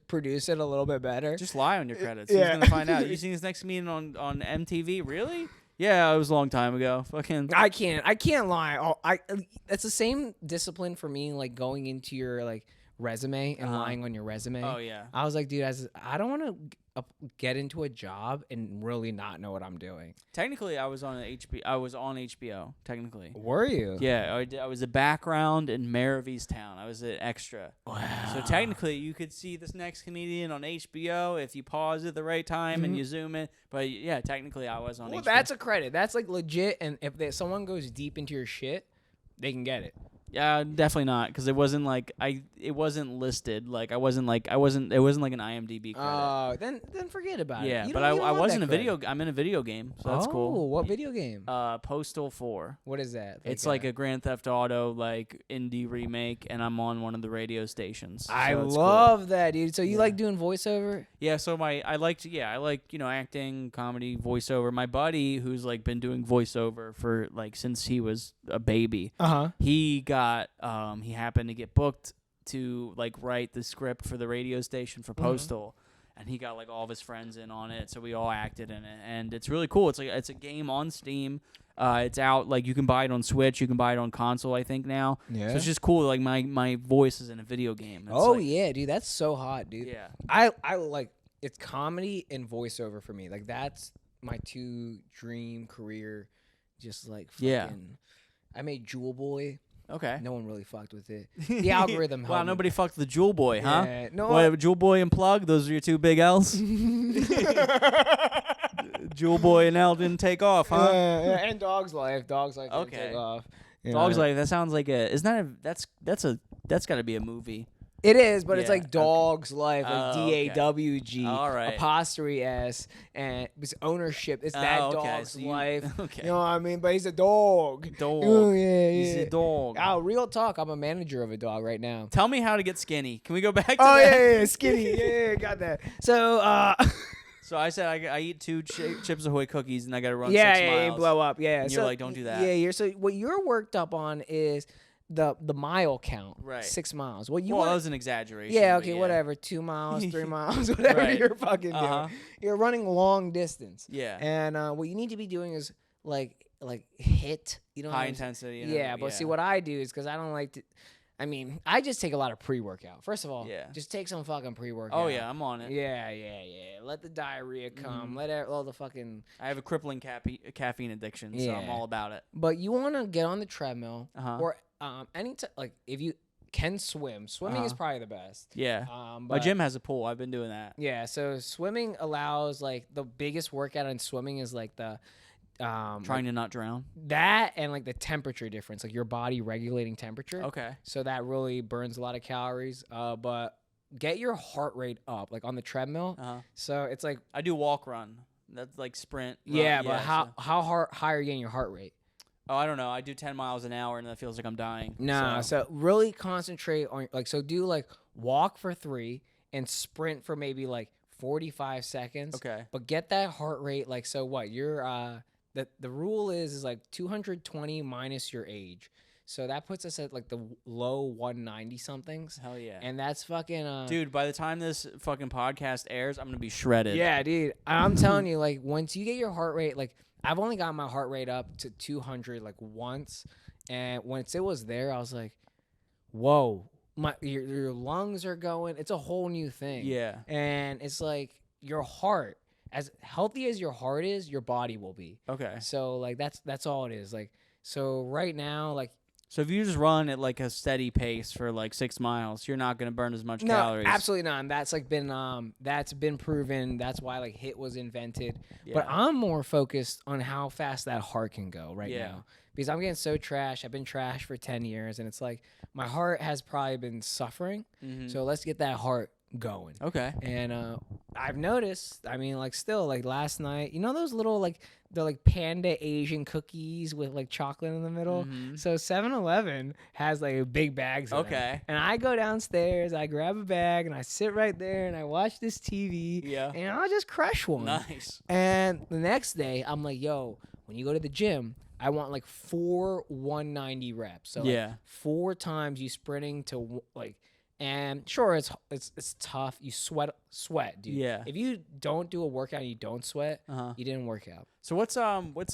produce it a little bit better. Just lie on your credits. Who's going to find out? You seen this next comedian on MTV? Really? Yeah, it was a long time ago. Fucking. I can't lie. It's the same discipline for me, like going into your like resume and lying on your resume. Oh yeah. I was like, dude, I don't want to get into a job and really not know what I'm doing. Technically, I was on HBO. Technically. Were you? Yeah, I was a background in Mayor of Easttown. I was an extra. Wow. So technically, you could see this next comedian on HBO if you pause at the right time and you zoom in. But yeah, technically, I was on HBO. That's a credit. That's like legit. And if someone goes deep into your shit, they can get it. Yeah, definitely not, because it wasn't like it wasn't listed. Like it wasn't like an IMDb credit. Oh, then forget about it. Yeah, but I was in a video. I'm in a video game, so that's cool. Oh, what video game? Postal 4. What is that? It's like a Grand Theft Auto like indie remake, and I'm on one of the radio stations. So I it's love cool. that, dude. So you like doing voiceover? Yeah, so I like acting, comedy, voiceover. My buddy, who's like been doing voiceover for like since he was a baby. He happened to get booked to like write the script for the radio station for Postal, and he got like all of his friends in on it, so we all acted in it, and it's really cool. It's a game on Steam. It's out, like you can buy it on Switch, you can buy it on console, I think now. Yeah. So it's just cool. Like my voice is in a video game. It's yeah, dude, that's so hot, dude. Yeah. I like it's comedy and voiceover for me. Like that's my two dream career. Just like fucking, I made Jewel Boy. Okay. No one really fucked with it. The algorithm helped. Wow, nobody fucked with the Jewel Boy, huh? Yeah, no. What, Jewel Boy and Plug? Those are your two big L's? Jewel Boy and L didn't take off, huh? And Dog's Life. Dog's Life didn't take off. Dog's Life, that sounds like that's got to be a movie. It is, but it's like Dog's Life, like DAWG, right. apostrophe S, and it's ownership. It's that Dog's Life. Okay. You know what I mean? But he's a dog. Oh, yeah. He's a dog. Oh, real talk. I'm a manager of a dog right now. Tell me how to get skinny. Can we go back to that? Oh, yeah, skinny. Yeah, got that. So, So I said I eat 2 Chips Ahoy cookies and I got to run 6 miles. Yeah, you blow up. Yeah. And you're like, don't do that. Yeah, so what you're worked up on is the mile count, right? 6 miles. Well, that was an exaggeration. Yeah, okay, whatever. 2 miles, 3 miles, whatever you're fucking doing. You're running long distance. Yeah. And what you need to be doing is like hit. You know, high intensity. Yeah, but see what I do is because I don't like to. I mean, I just take a lot of pre-workout. First of all, just take some fucking pre-workout. Oh yeah, I'm on it. Yeah. Let the diarrhea come. Let all the fucking. I have a crippling caffeine addiction, so I'm all about it. But you want to get on the treadmill or anytime, like if you can swim. Swimming is probably the best. Yeah. My gym has a pool. I've been doing that. Yeah. So swimming allows like the biggest workout in swimming is like the. Trying to not drown. That and like the temperature difference, like your body regulating temperature. Okay. So that really burns a lot of calories. But get your heart rate up, like on the treadmill. So it's like I do walk run. That's like sprint. Yeah, but how high are you getting your heart rate? Oh, I don't know. I do 10 miles an hour and that feels like I'm dying. Nah. So really concentrate on do like walk for 3 and sprint for maybe like 45 seconds. Okay. But get that heart rate like so what you're The rule is like 220 minus your age. So that puts us at like the low 190 somethings. Hell yeah. And that's fucking dude, by the time this fucking podcast airs, I'm going to be shredded. Yeah, dude. I'm telling you, like once you get your heart rate, like I've only got my heart rate up to 200 like once, and once it was there, I was like, whoa, your lungs are going. It's a whole new thing. Yeah. And it's like your heart, as healthy as your heart is, your body will be. Okay. So like that's all it is. Like so right now, like so if you just run at like a steady pace for like 6 miles, you're not gonna burn as much calories. No, absolutely not. And that's like been proven. That's why like HIIT was invented. Yeah. But I'm more focused on how fast that heart can go right now. Because I'm getting so trash. I've been trash for 10 years, and it's like my heart has probably been suffering. Mm-hmm. So let's get that heart going. Okay. And I've noticed, I mean, like still like last night, you know those little like the like panda Asian cookies with like chocolate in the middle? Mm-hmm. So 7-Eleven has like big bags of them. And I go downstairs, I grab a bag, and I sit right there and I watch this TV. Yeah. And I'll just crush one. Nice. And the next day I'm like, yo, when you go to the gym, I want like 4 190 reps. So like 4 times you sprinting to like And sure, it's tough. You sweat, dude. Yeah. If you don't do a workout and you don't sweat, you didn't work out. So what's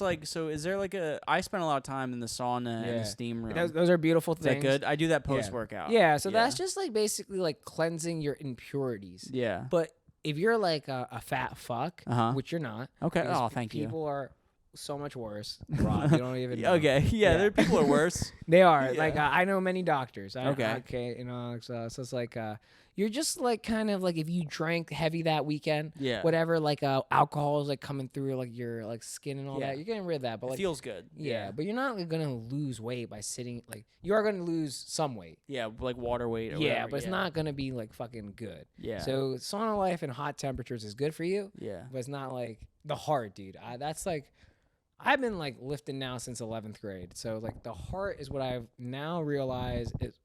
like? So is there like I spend a lot of time in the sauna and the steam room. Those are beautiful things. Is that good? I do that post workout. Yeah. So that's just like basically like cleansing your impurities. Yeah. But if you're like a fat fuck, which you're not. Okay. Oh, thank you. People are so much worse. Rob, you don't even know. Okay. Yeah, there people are worse. They are. Yeah. Like I know many doctors. Okay. You know, so it's like you're just like kind of like if you drank heavy that weekend, whatever, like alcohol is like coming through like your like skin and all that. You're getting rid of that, but like, it feels good. Yeah, but you're not like, gonna lose weight by sitting. Like you are gonna lose some weight. Yeah, like water weight. Or yeah, whatever. but it's not gonna be like fucking good. Yeah. So sauna life in hot temperatures is good for you. Yeah. But it's not like the heart, dude. That's like. I've been like lifting now since 11th grade. So like the heart is what I've now realized it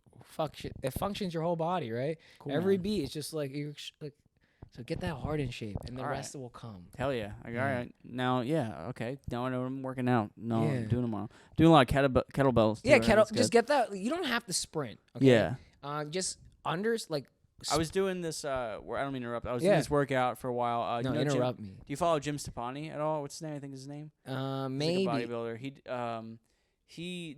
functions your whole body, right? Cool, Every man. beat is just like you're like so get that heart in shape and the rest will come. Hell yeah. All right. Now, okay. Now I know I'm working out. No, I'm doing tomorrow. Doing a lot of kettlebells. Yeah, just get that. You don't have to sprint. Okay? Yeah. Just unders like. I was doing this. Where I don't mean to interrupt. I was doing this workout for a while. No, interrupt me. Do you follow Jim Stepani at all? What's his name? I think is his name. Maybe. He's like a bodybuilder. He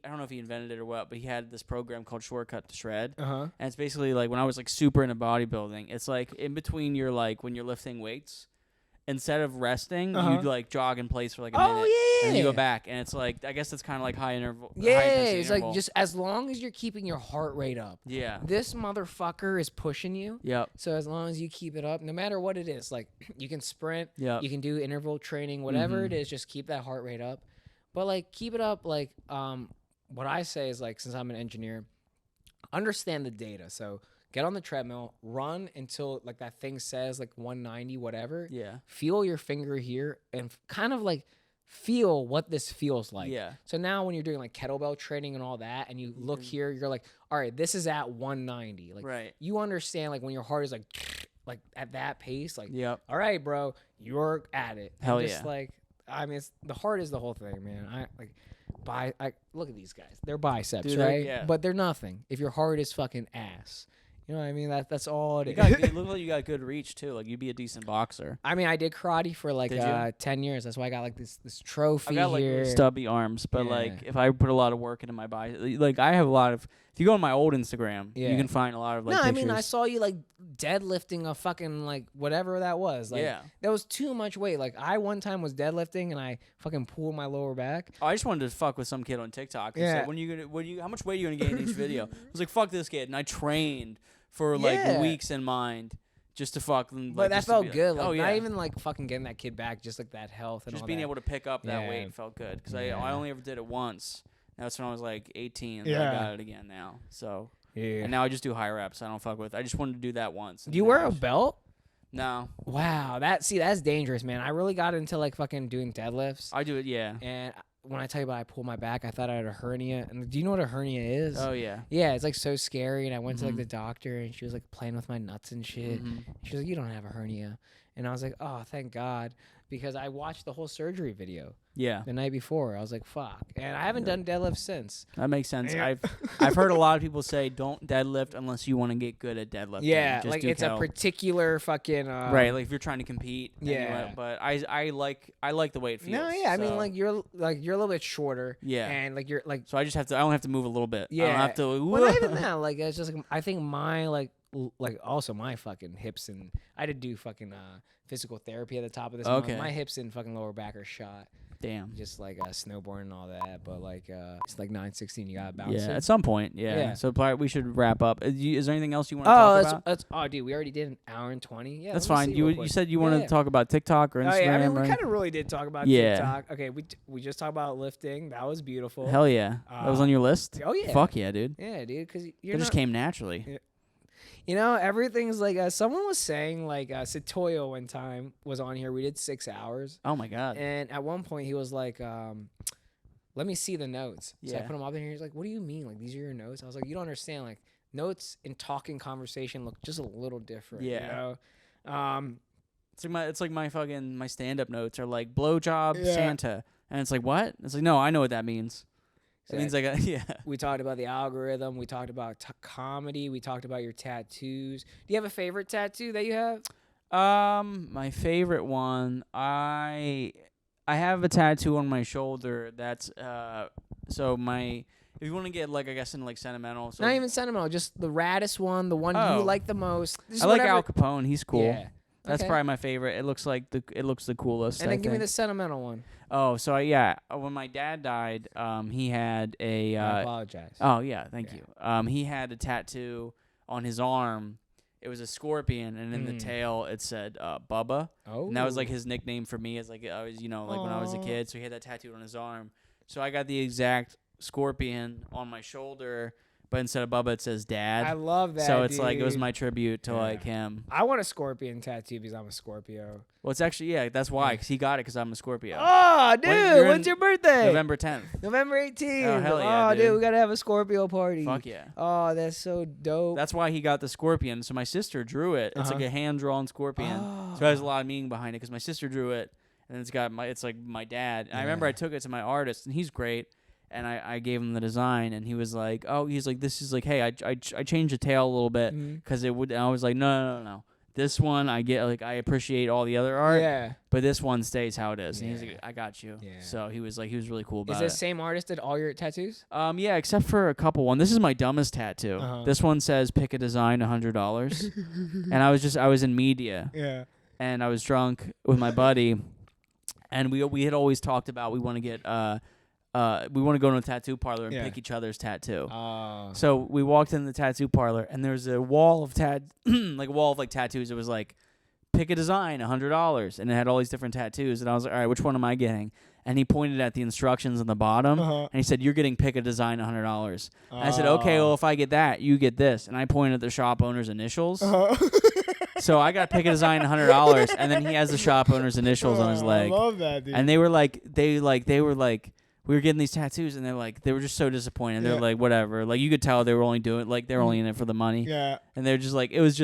I don't know if he invented it or what, but he had this program called Shortcut to Shred. And it's basically like when I was like super into bodybuilding. It's like in between your like when you're lifting weights. Instead of resting, you'd like jog in place for like a minute. Oh yeah. And you go back, and it's like I guess it's kind of like high interval. Yeah, high it's interval. like just as long as you're keeping your heart rate up. Yeah. This motherfucker is pushing you. Yep. So as long as you keep it up, no matter what it is, like you can sprint, Yep. you can do interval training, whatever it is, just keep that heart rate up. But like keep it up. Like what I say is like since I'm an engineer, understand the data. So. Get on the treadmill, run until like that thing says like 190, whatever. Yeah. Feel your finger here and kind of like feel what this feels like. Yeah. So now when you're doing like kettlebell training and all that, and you look here, you're like, all right, this is at 190. Like you understand like when your heart is like at that pace, like, all right, bro, you're at it. Hell and just like, I mean, the heart is the whole thing, man. I look at these guys. They're biceps, dude, right? But they're nothing if your heart is fucking ass. You know what I mean? That's all it is. It looks like you got good reach too. Like you'd be a decent boxer. I mean, I did karate for like 10 years. That's why I got like this trophy. I got like here. stubby arms, but like if I put a lot of work into my body, like I have a lot of. If you go on my old Instagram, you can find a lot of like. No, pictures. I mean I saw you like deadlifting a fucking like whatever that was. Like, that was too much weight. Like I one time was deadlifting and I fucking pulled my lower back. Oh, I just wanted to fuck with some kid on TikTok. And said, how much weight are you gonna gain in each video? I was like, fuck this kid, and I trained for like weeks in mind just to fuck them. But that felt good. Like, like, not even like fucking getting that kid back, just like that health and just all being that. able to pick up that weight felt good because I only ever did it once. That's when I was like 18. And I got it again now. So and now I just do high reps. I don't fuck with. I just wanted to do that once. Do you wear a belt? No. Wow, that's dangerous, man. I really got into like fucking doing deadlifts. I do it, yeah. And when I tell you about I pulled my back, I thought I had a hernia. And do you know what a hernia is? Oh yeah. Yeah, it's like so scary. And I went to like the doctor, and she was like playing with my nuts and shit. She was like, "You don't have a hernia," and I was like, "Oh, thank God," because I watched the whole surgery video. Yeah. The night before, I was like, "Fuck," and I haven't done deadlifts since. That makes sense. I've heard a lot of people say don't deadlift unless you want to get good at deadlifting. Yeah, just like it's a particular fucking right. Like if you're trying to compete. Yeah. But I like the way it feels. No, yeah. I mean, like you're a little bit shorter. Yeah. And like you're like. So I only have to move a little bit. Yeah. I don't have to. Well, not even that. Like it's just like I think my like also my fucking hips and I did do fucking physical therapy at the top of this month. My hips and fucking lower back are shot. Damn. Just like snowboarding and all that, but like it's like 9:16. You gotta bounce. Yeah, at some point. Yeah. So we should wrap up. Is there anything else you want to talk about? Oh, dude, we already did an hour and 20. Yeah, that's fine. You said you wanted to talk about TikTok or Instagram. Oh yeah, I mean we kind of really did talk about TikTok. Okay, we just talked about lifting. That was beautiful. Hell yeah, that was on your list. Oh yeah. Fuck yeah, dude. Yeah, dude, because it just came naturally. Yeah. You know, everything's like someone was saying like Satoyo one time was on here. We did 6 hours. Oh my god! And at one point he was like, "Let me see the notes." So I put them up in here. He's like, "What do you mean? Like these are your notes?" I was like, "You don't understand. Like notes in talking conversation look just a little different." Yeah. You know? It's like my stand up notes are like blowjob Santa, and it's like what? It's like no, I know what that means. So it means yeah. We talked about the algorithm. We talked about comedy. We talked about your tattoos. Do you have a favorite tattoo that you have? My favorite one, I have a tattoo on my shoulder that's so my if you want to get like I guess in like sentimental. So not even sentimental, just the raddest one, the one you like the most. I like Al Capone. He's cool. Yeah. That's probably my favorite. It looks the coolest. And then give me the sentimental one. Oh, so when my dad died, he had a. I apologize. Oh yeah, thank you. He had a tattoo on his arm. It was a scorpion, and in the tail it said Bubba. Oh. And that was like his nickname for me as like I was, when I was a kid. So he had that tattooed on his arm. So I got the exact scorpion on my shoulder, but instead of Bubba, it says Dad. I love that. So it's like it was my tribute to like him. I want a scorpion tattoo because I'm a Scorpio. Well, it's actually that's why, because he got it because I'm a Scorpio. Oh, dude, when's your birthday? November 10th. November 18th. Oh, hell yeah, dude, we gotta have a Scorpio party. Fuck yeah. Oh, that's so dope. That's why he got the scorpion. So my sister drew it. It's like a hand-drawn scorpion. So it has a lot of meaning behind it because my sister drew it, and it's like my dad. And I remember I took it to my artist, and he's great. And I gave him the design, and he was like, this is like, hey, I changed the tail a little bit because it would. And I was like, no. This one I get, like, I appreciate all the other art, but this one stays how it is. And he's like, I got you. Yeah. So he was really cool about it. Is the same artist did all your tattoos? Yeah, except for a couple. One. This is my dumbest tattoo. This one says pick a design, $100. And I was in media. Yeah. And I was drunk with my buddy, and we had always talked about we want to get we want to go to a tattoo parlor and pick each other's tattoo. So we walked in the tattoo parlor, and there's a wall of tattoos. It was like, pick a design, $100, and it had all these different tattoos. And I was like, all right, which one am I getting? And he pointed at the instructions on the bottom, and he said, you're getting pick a design, $100. And I said, okay, well, if I get that, you get this. And I pointed at the shop owner's initials. So I got pick a design, $100, and then he has the shop owner's initials on his leg. I love that, dude. And they were like. We were getting these tattoos, and they were just so disappointed. They're like, whatever. Like, you could tell they were only doing, like, they're only in it for the money. Yeah. And they're just like, it was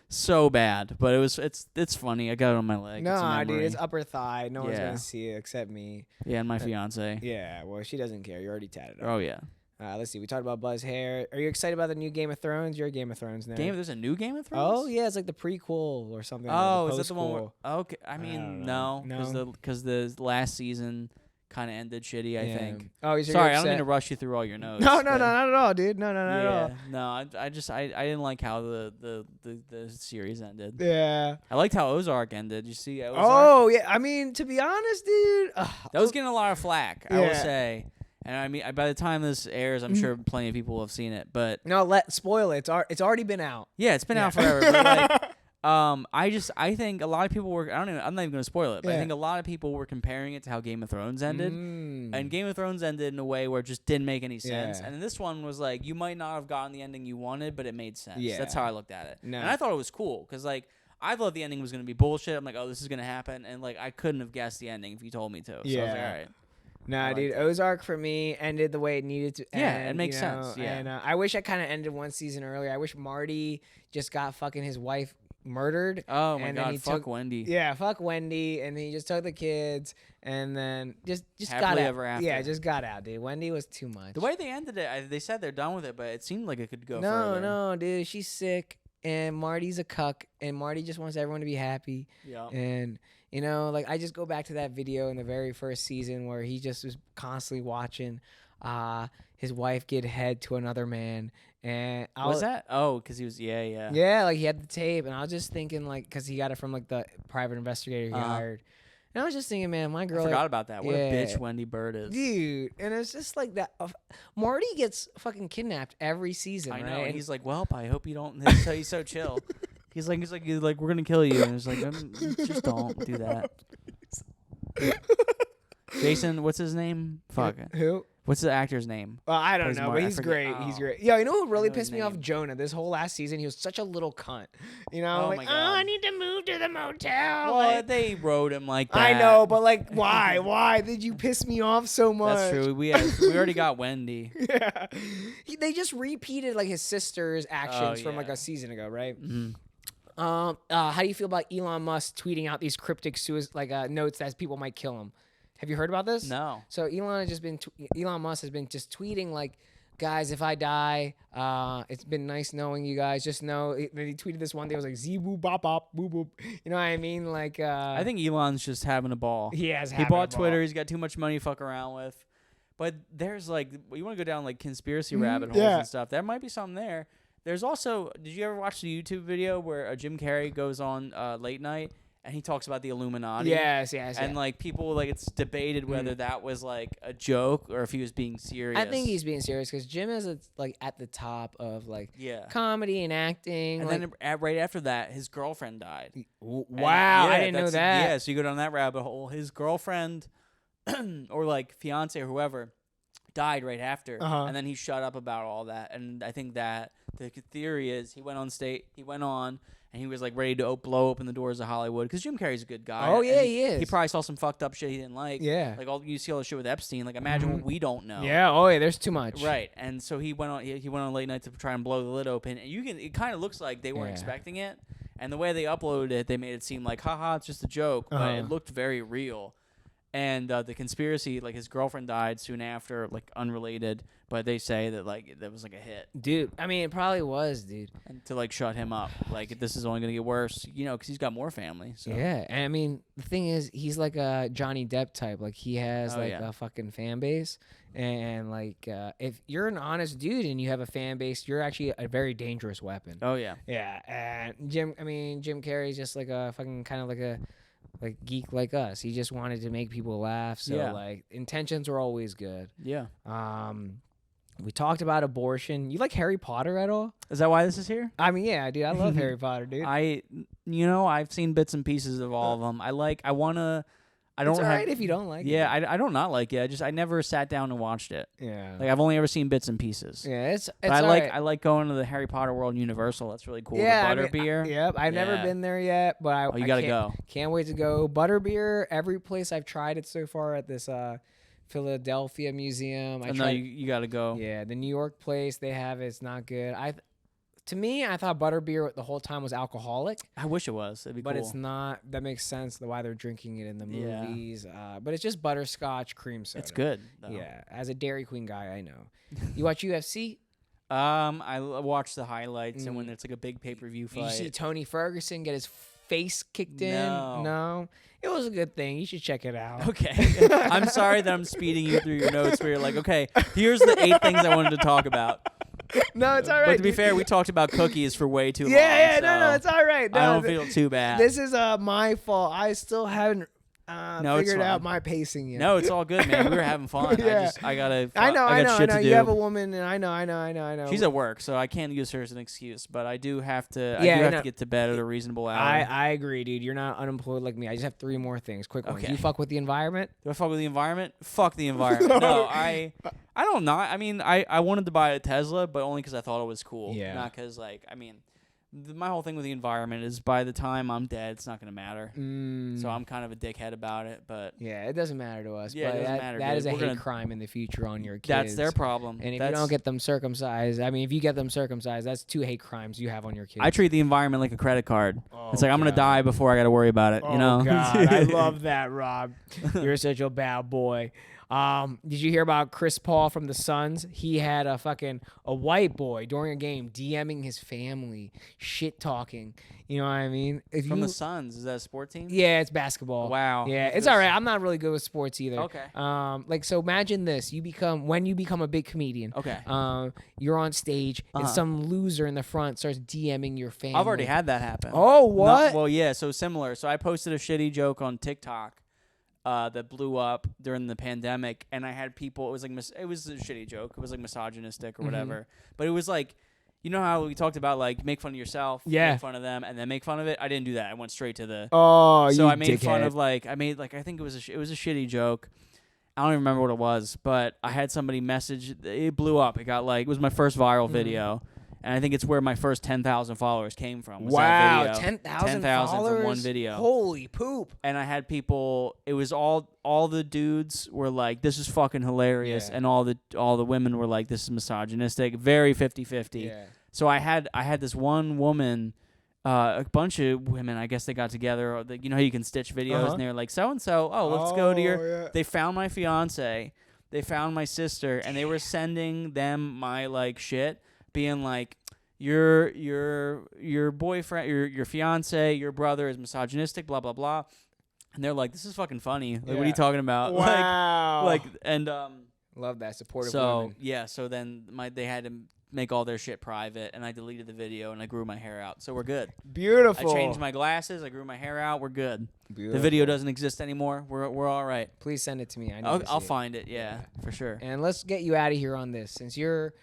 so bad, but it's funny. I got it on my leg. No, dude, it's upper thigh. No one's gonna see it except me. Yeah, and my fiance. Yeah, well, she doesn't care. You already tatted her. Oh yeah. Let's see. We talked about Buzz hair. Are you excited about the new Game of Thrones? You're a Game of Thrones now. There's a new Game of Thrones? Oh yeah, it's like the prequel or something. Oh, is that the one? Okay, I mean, no, because the last season kind of ended shitty, I think. Oh, sorry, I don't mean to rush you through all your notes. No, not at all, dude. No, not at all. No, I didn't like how the series ended. Yeah. I liked how Ozark ended. You see Ozark? Oh, yeah. I mean, to be honest, dude. That was getting a lot of flack, I will say. And I mean, by the time this airs, I'm sure plenty of people will have seen it. But no, spoil it. It's already been out. Yeah, it's been out forever. But like, I think a lot of people were. I'm not even going to spoil it. But I think a lot of people were comparing it to how Game of Thrones ended. And Game of Thrones ended in a way where it just didn't make any sense. And this one was like, you might not have gotten the ending you wanted, but it made sense. Yeah. That's how I looked at it. No. And I thought it was cool because like I thought the ending was going to be bullshit. I'm like, oh, this is going to happen, and like I couldn't have guessed the ending if you told me to. So I was like, all right. Nah, dude, Ozark for me ended the way it needed to end. Yeah, it makes sense. Yeah. And I wish I kind of ended one season earlier. I wish Marty just got fucking his wife murdered. Oh my god, fuck Wendy. Yeah, fuck Wendy, and then he just took the kids, and then just happily got out. Ever after. Yeah, just got out, dude. Wendy was too much. The way they ended it, they said they're done with it, but it seemed like it could go further. No, dude, she's sick, and Marty's a cuck, and Marty just wants everyone to be happy. Yeah. And you know, like I just go back to that video in the very first season where he just was constantly watching his wife get head to another man. And was that? Oh, because he was, yeah. Yeah, like he had the tape, and I was just thinking, like, because he got it from like the private investigator he hired. And I was just thinking, man, my girl. I forgot about that. What a bitch Wendy Bird is. Dude, and it's just like that. Marty gets fucking kidnapped every season. I know. Right? And he's like, well, I hope you don't. He's so chill. He's like, we're gonna kill you. And it's like, just don't do that. Jason, what's his name? Fuck. Who? What's the actor's name? I don't know, but he's great. Oh. He's great. Yeah, you know who really pissed me off? Jonah. This whole last season, he was such a little cunt. You know, like, I need to move to the motel. Well, like, they wrote him like that. I know, but like, why? Why did you piss me off so much? That's true. We already got Wendy. Yeah. They just repeated like his sister's actions from like a season ago, right? Mm-hmm. How do you feel about Elon Musk tweeting out these cryptic notes that people might kill him? Have you heard about this? No. So Elon Musk has been just tweeting like, guys, if I die, it's been nice knowing you guys. Just know, he tweeted this one day. It was like, Z boop bop bop boop boop. You know what I mean? Like, I think Elon's just having a ball. He bought Twitter. He's got too much money to fuck around with. But there's like, you want to go down like conspiracy rabbit holes and stuff. There might be something there. There's also, did you ever watch the YouTube video where Jim Carrey goes on late night and he talks about the Illuminati? Yes. And like people, like it's debated whether that was like a joke or if he was being serious. I think he's being serious because Jim is like at the top of like comedy and acting. And like, then right after that, his girlfriend died. Wow, I didn't know that. Yeah, so you go down that rabbit hole. His girlfriend or like fiance or whoever died right after, and then he shut up about all that. And I think that the theory is he went on and he was like ready to blow open the doors of Hollywood because Jim Carrey's a good guy. Oh yeah, he is. He probably saw some fucked up shit he didn't like. Yeah, like you see all the shit with Epstein. Like imagine what we don't know. Yeah. Oh yeah, there's too much. Right. And so he went on late night to try and blow the lid open. And it kind of looks like they weren't expecting it. And the way they uploaded it, they made it seem like, haha, it's just a joke. But it looked very real. And the conspiracy, like his girlfriend died soon after, like unrelated, but they say that like that was like a hit. Dude, I mean, it probably was, dude. And to like shut him up, like this is only gonna get worse, because he's got more family. So. Yeah, and I mean, the thing is, he's like a Johnny Depp type. Like he has a fucking fan base, and like if you're an honest dude and you have a fan base, you're actually a very dangerous weapon. Oh yeah. Yeah, and Jim Carrey's just like a fucking kind of like a geek like us. He just wanted to make people laugh. So like intentions were always good. Yeah. We talked about abortion. You like Harry Potter at all? Is that why this is here? I mean, yeah, dude. I love Harry Potter, dude. I've seen bits and pieces of all of them. It's all right if you don't like it. Yeah, I don't not like it. I never sat down and watched it. Yeah. Like I've only ever seen bits and pieces. Yeah, but I like going to the Harry Potter World Universal. That's really cool. Yeah, the Butterbeer. Yep, I've never been there yet, but you gotta go. Can't wait to go. Butterbeer. Every place I've tried it so far at this Philadelphia Museum. You gotta go. Yeah, the New York place they have it's not good. To me, I thought butterbeer the whole time was alcoholic. I wish it was. It'd be but cool. It's not. That makes sense why they're drinking it in the movies. But it's just butterscotch cream soda. It's good, though. Yeah, as a Dairy Queen guy, I know. You watch UFC? I watch the highlights and when it's like a big pay-per-view fight. You see Tony Ferguson get his face kicked in? No. It was a good thing. You should check it out. Okay. I'm sorry that I'm speeding you through your notes where you're like, okay, here's the 8 things I wanted to talk about. No, it's all right. But to be fair, we talked about cookies for way too long. Yeah, no, it's all right. No, I don't feel too bad. This is my fault. I still haven't figured out my pacing yet. No, it's all good, man. We were having fun. Yeah. I know. I know. You have a woman, and I know. She's at work, so I can't use her as an excuse. But I do have to. To get to bed at a reasonable hour. I agree, dude. You're not unemployed like me. I just have 3 more things. Quick ones. You fuck with the environment? Do I fuck with the environment? Fuck the environment. No, I don't know. I mean, I wanted to buy a Tesla, but only because I thought it was cool. Yeah. Not because my whole thing with the environment is by the time I'm dead, it's not going to matter. So I'm kind of a dickhead about it, but... Yeah, it doesn't matter to us. Yeah, but it doesn't matter. That is a hate crime in the future on your kids. That's their problem. And if you don't get them circumcised, if you get them circumcised, that's 2 hate crimes you have on your kids. I treat the environment like a credit card. It's like I'm going to die before I got to worry about it, you know? God, I love that, Rob. You're such a bad boy. Did you hear about Chris Paul from the Suns? He had a white boy during a game DMing his family, shit talking. You know what I mean? From the Suns, is that a sport team? Yeah, it's basketball. Wow. Yeah, it's all right. I'm not really good with sports either. Okay. So imagine this: when you become a big comedian. Okay. You're on stage and some loser in the front starts DMing your family. I've already had that happen. Oh, what? Well, yeah. So similar. So I posted a shitty joke on TikTok. That blew up during the pandemic, and I had people. It was a shitty joke. It was like misogynistic or whatever. But it was like, you know how we talked about like make fun of yourself, make fun of them, and then make fun of it. I didn't do that. I went straight to the. Oh, so you I made dickhead. fun of I think it was a shitty joke. I don't even remember what it was, but I had somebody message. It blew up. It got it was my first viral video. And I think it's where my first 10,000 followers came from. Wow, 10,000 followers? from one video. Holy poop. And I had people, it was all the dudes were like, this is fucking hilarious. Yeah. And all the women were like, this is misogynistic. Very 50-50. Yeah. So I had this one woman a bunch of women, I guess they got together. Or you know how you can stitch videos, and they were like, so-and-so, let's go to your... Yeah. They found my fiance, they found my sister, and they were sending them my, like, shit, being like, your boyfriend, your fiance, your brother is misogynistic, blah, blah, blah. And they're like, this is fucking funny. Like, what are you talking about? Wow. And... Love that supportive women. women. Yeah, so then they had to make all their shit private, and I deleted the video, and I grew my hair out. So we're good. Beautiful. I changed my glasses. I grew my hair out. We're good. Beautiful. The video doesn't exist anymore. We're all right. Please send it to me. I'll find it. Yeah, for sure. And let's get you out of here on this, since you're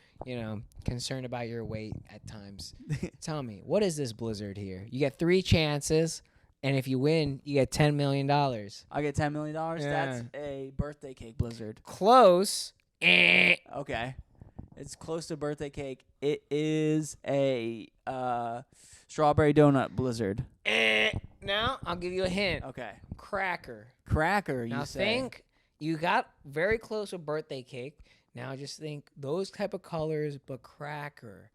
concerned about your weight at times. Tell me, what is this blizzard here? You get 3 chances. And if you win, you get $10 million. I get $10 million? Yeah. That's a birthday cake blizzard. Close. Okay. It's close to birthday cake. It is a strawberry donut blizzard. Now, I'll give you a hint. Okay. Cracker. Cracker, now you say. Think you got very close with birthday cake. Now just think those type of colors, but cracker.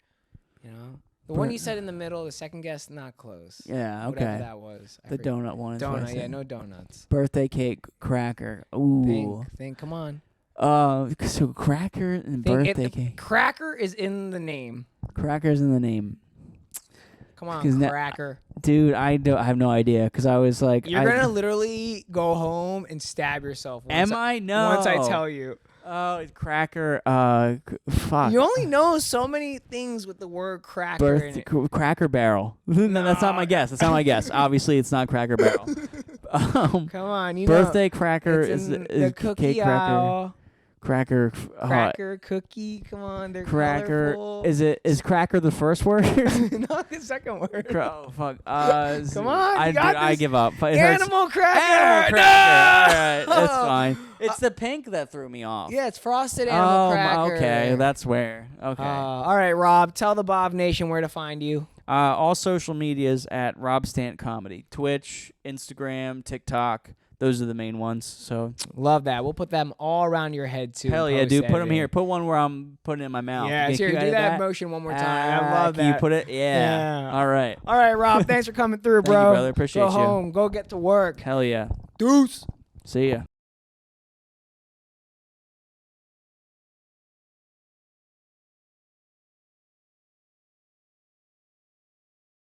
You know? The one you said in the middle, the second guess, not close. Yeah, okay. Whatever that was. The donut one. Donut, yeah, no donuts. Birthday cake, cracker. Ooh. Think, come on. So cracker and birthday cake. Cracker is in the name. Cracker's in the name. Come on, cracker. Dude, I have no idea, because I was like... You're going to literally go home and stab yourself. Am I? No. Once I tell you. Oh, cracker. Fuck. You only know so many things with the word cracker in it. Cracker Barrel. No, that's not my guess. That's not my guess. Obviously, it's not Cracker Barrel. Come on, birthday cracker is the cookie cake cracker. Cracker. Cracker, cookie. Come on, they're cracker. colorful. Is cracker the first word? No, the second word. Oh fuck. Come on, I give up. Animal cracker. Animal cracker. No! All right, that's fine. It's the pink that threw me off. Yeah, it's frosted animal cracker. Okay, that's where. Okay. All right, Rob. Tell the Bhav Nation where to find you. All social medias at Rob Stant Comedy. Twitch, Instagram, TikTok. Those are the main ones. So love that. We'll put them all around your head too. Hell yeah, dude. Put them here. Put one where I'm putting it in my mouth. Yeah, do that motion one more time. I love that. Can you put it? Yeah. All right. All right, Rob. Thanks for coming through, bro. Thank you, brother. Appreciate you. Go home. Go get to work. Hell yeah. Deuce. See ya.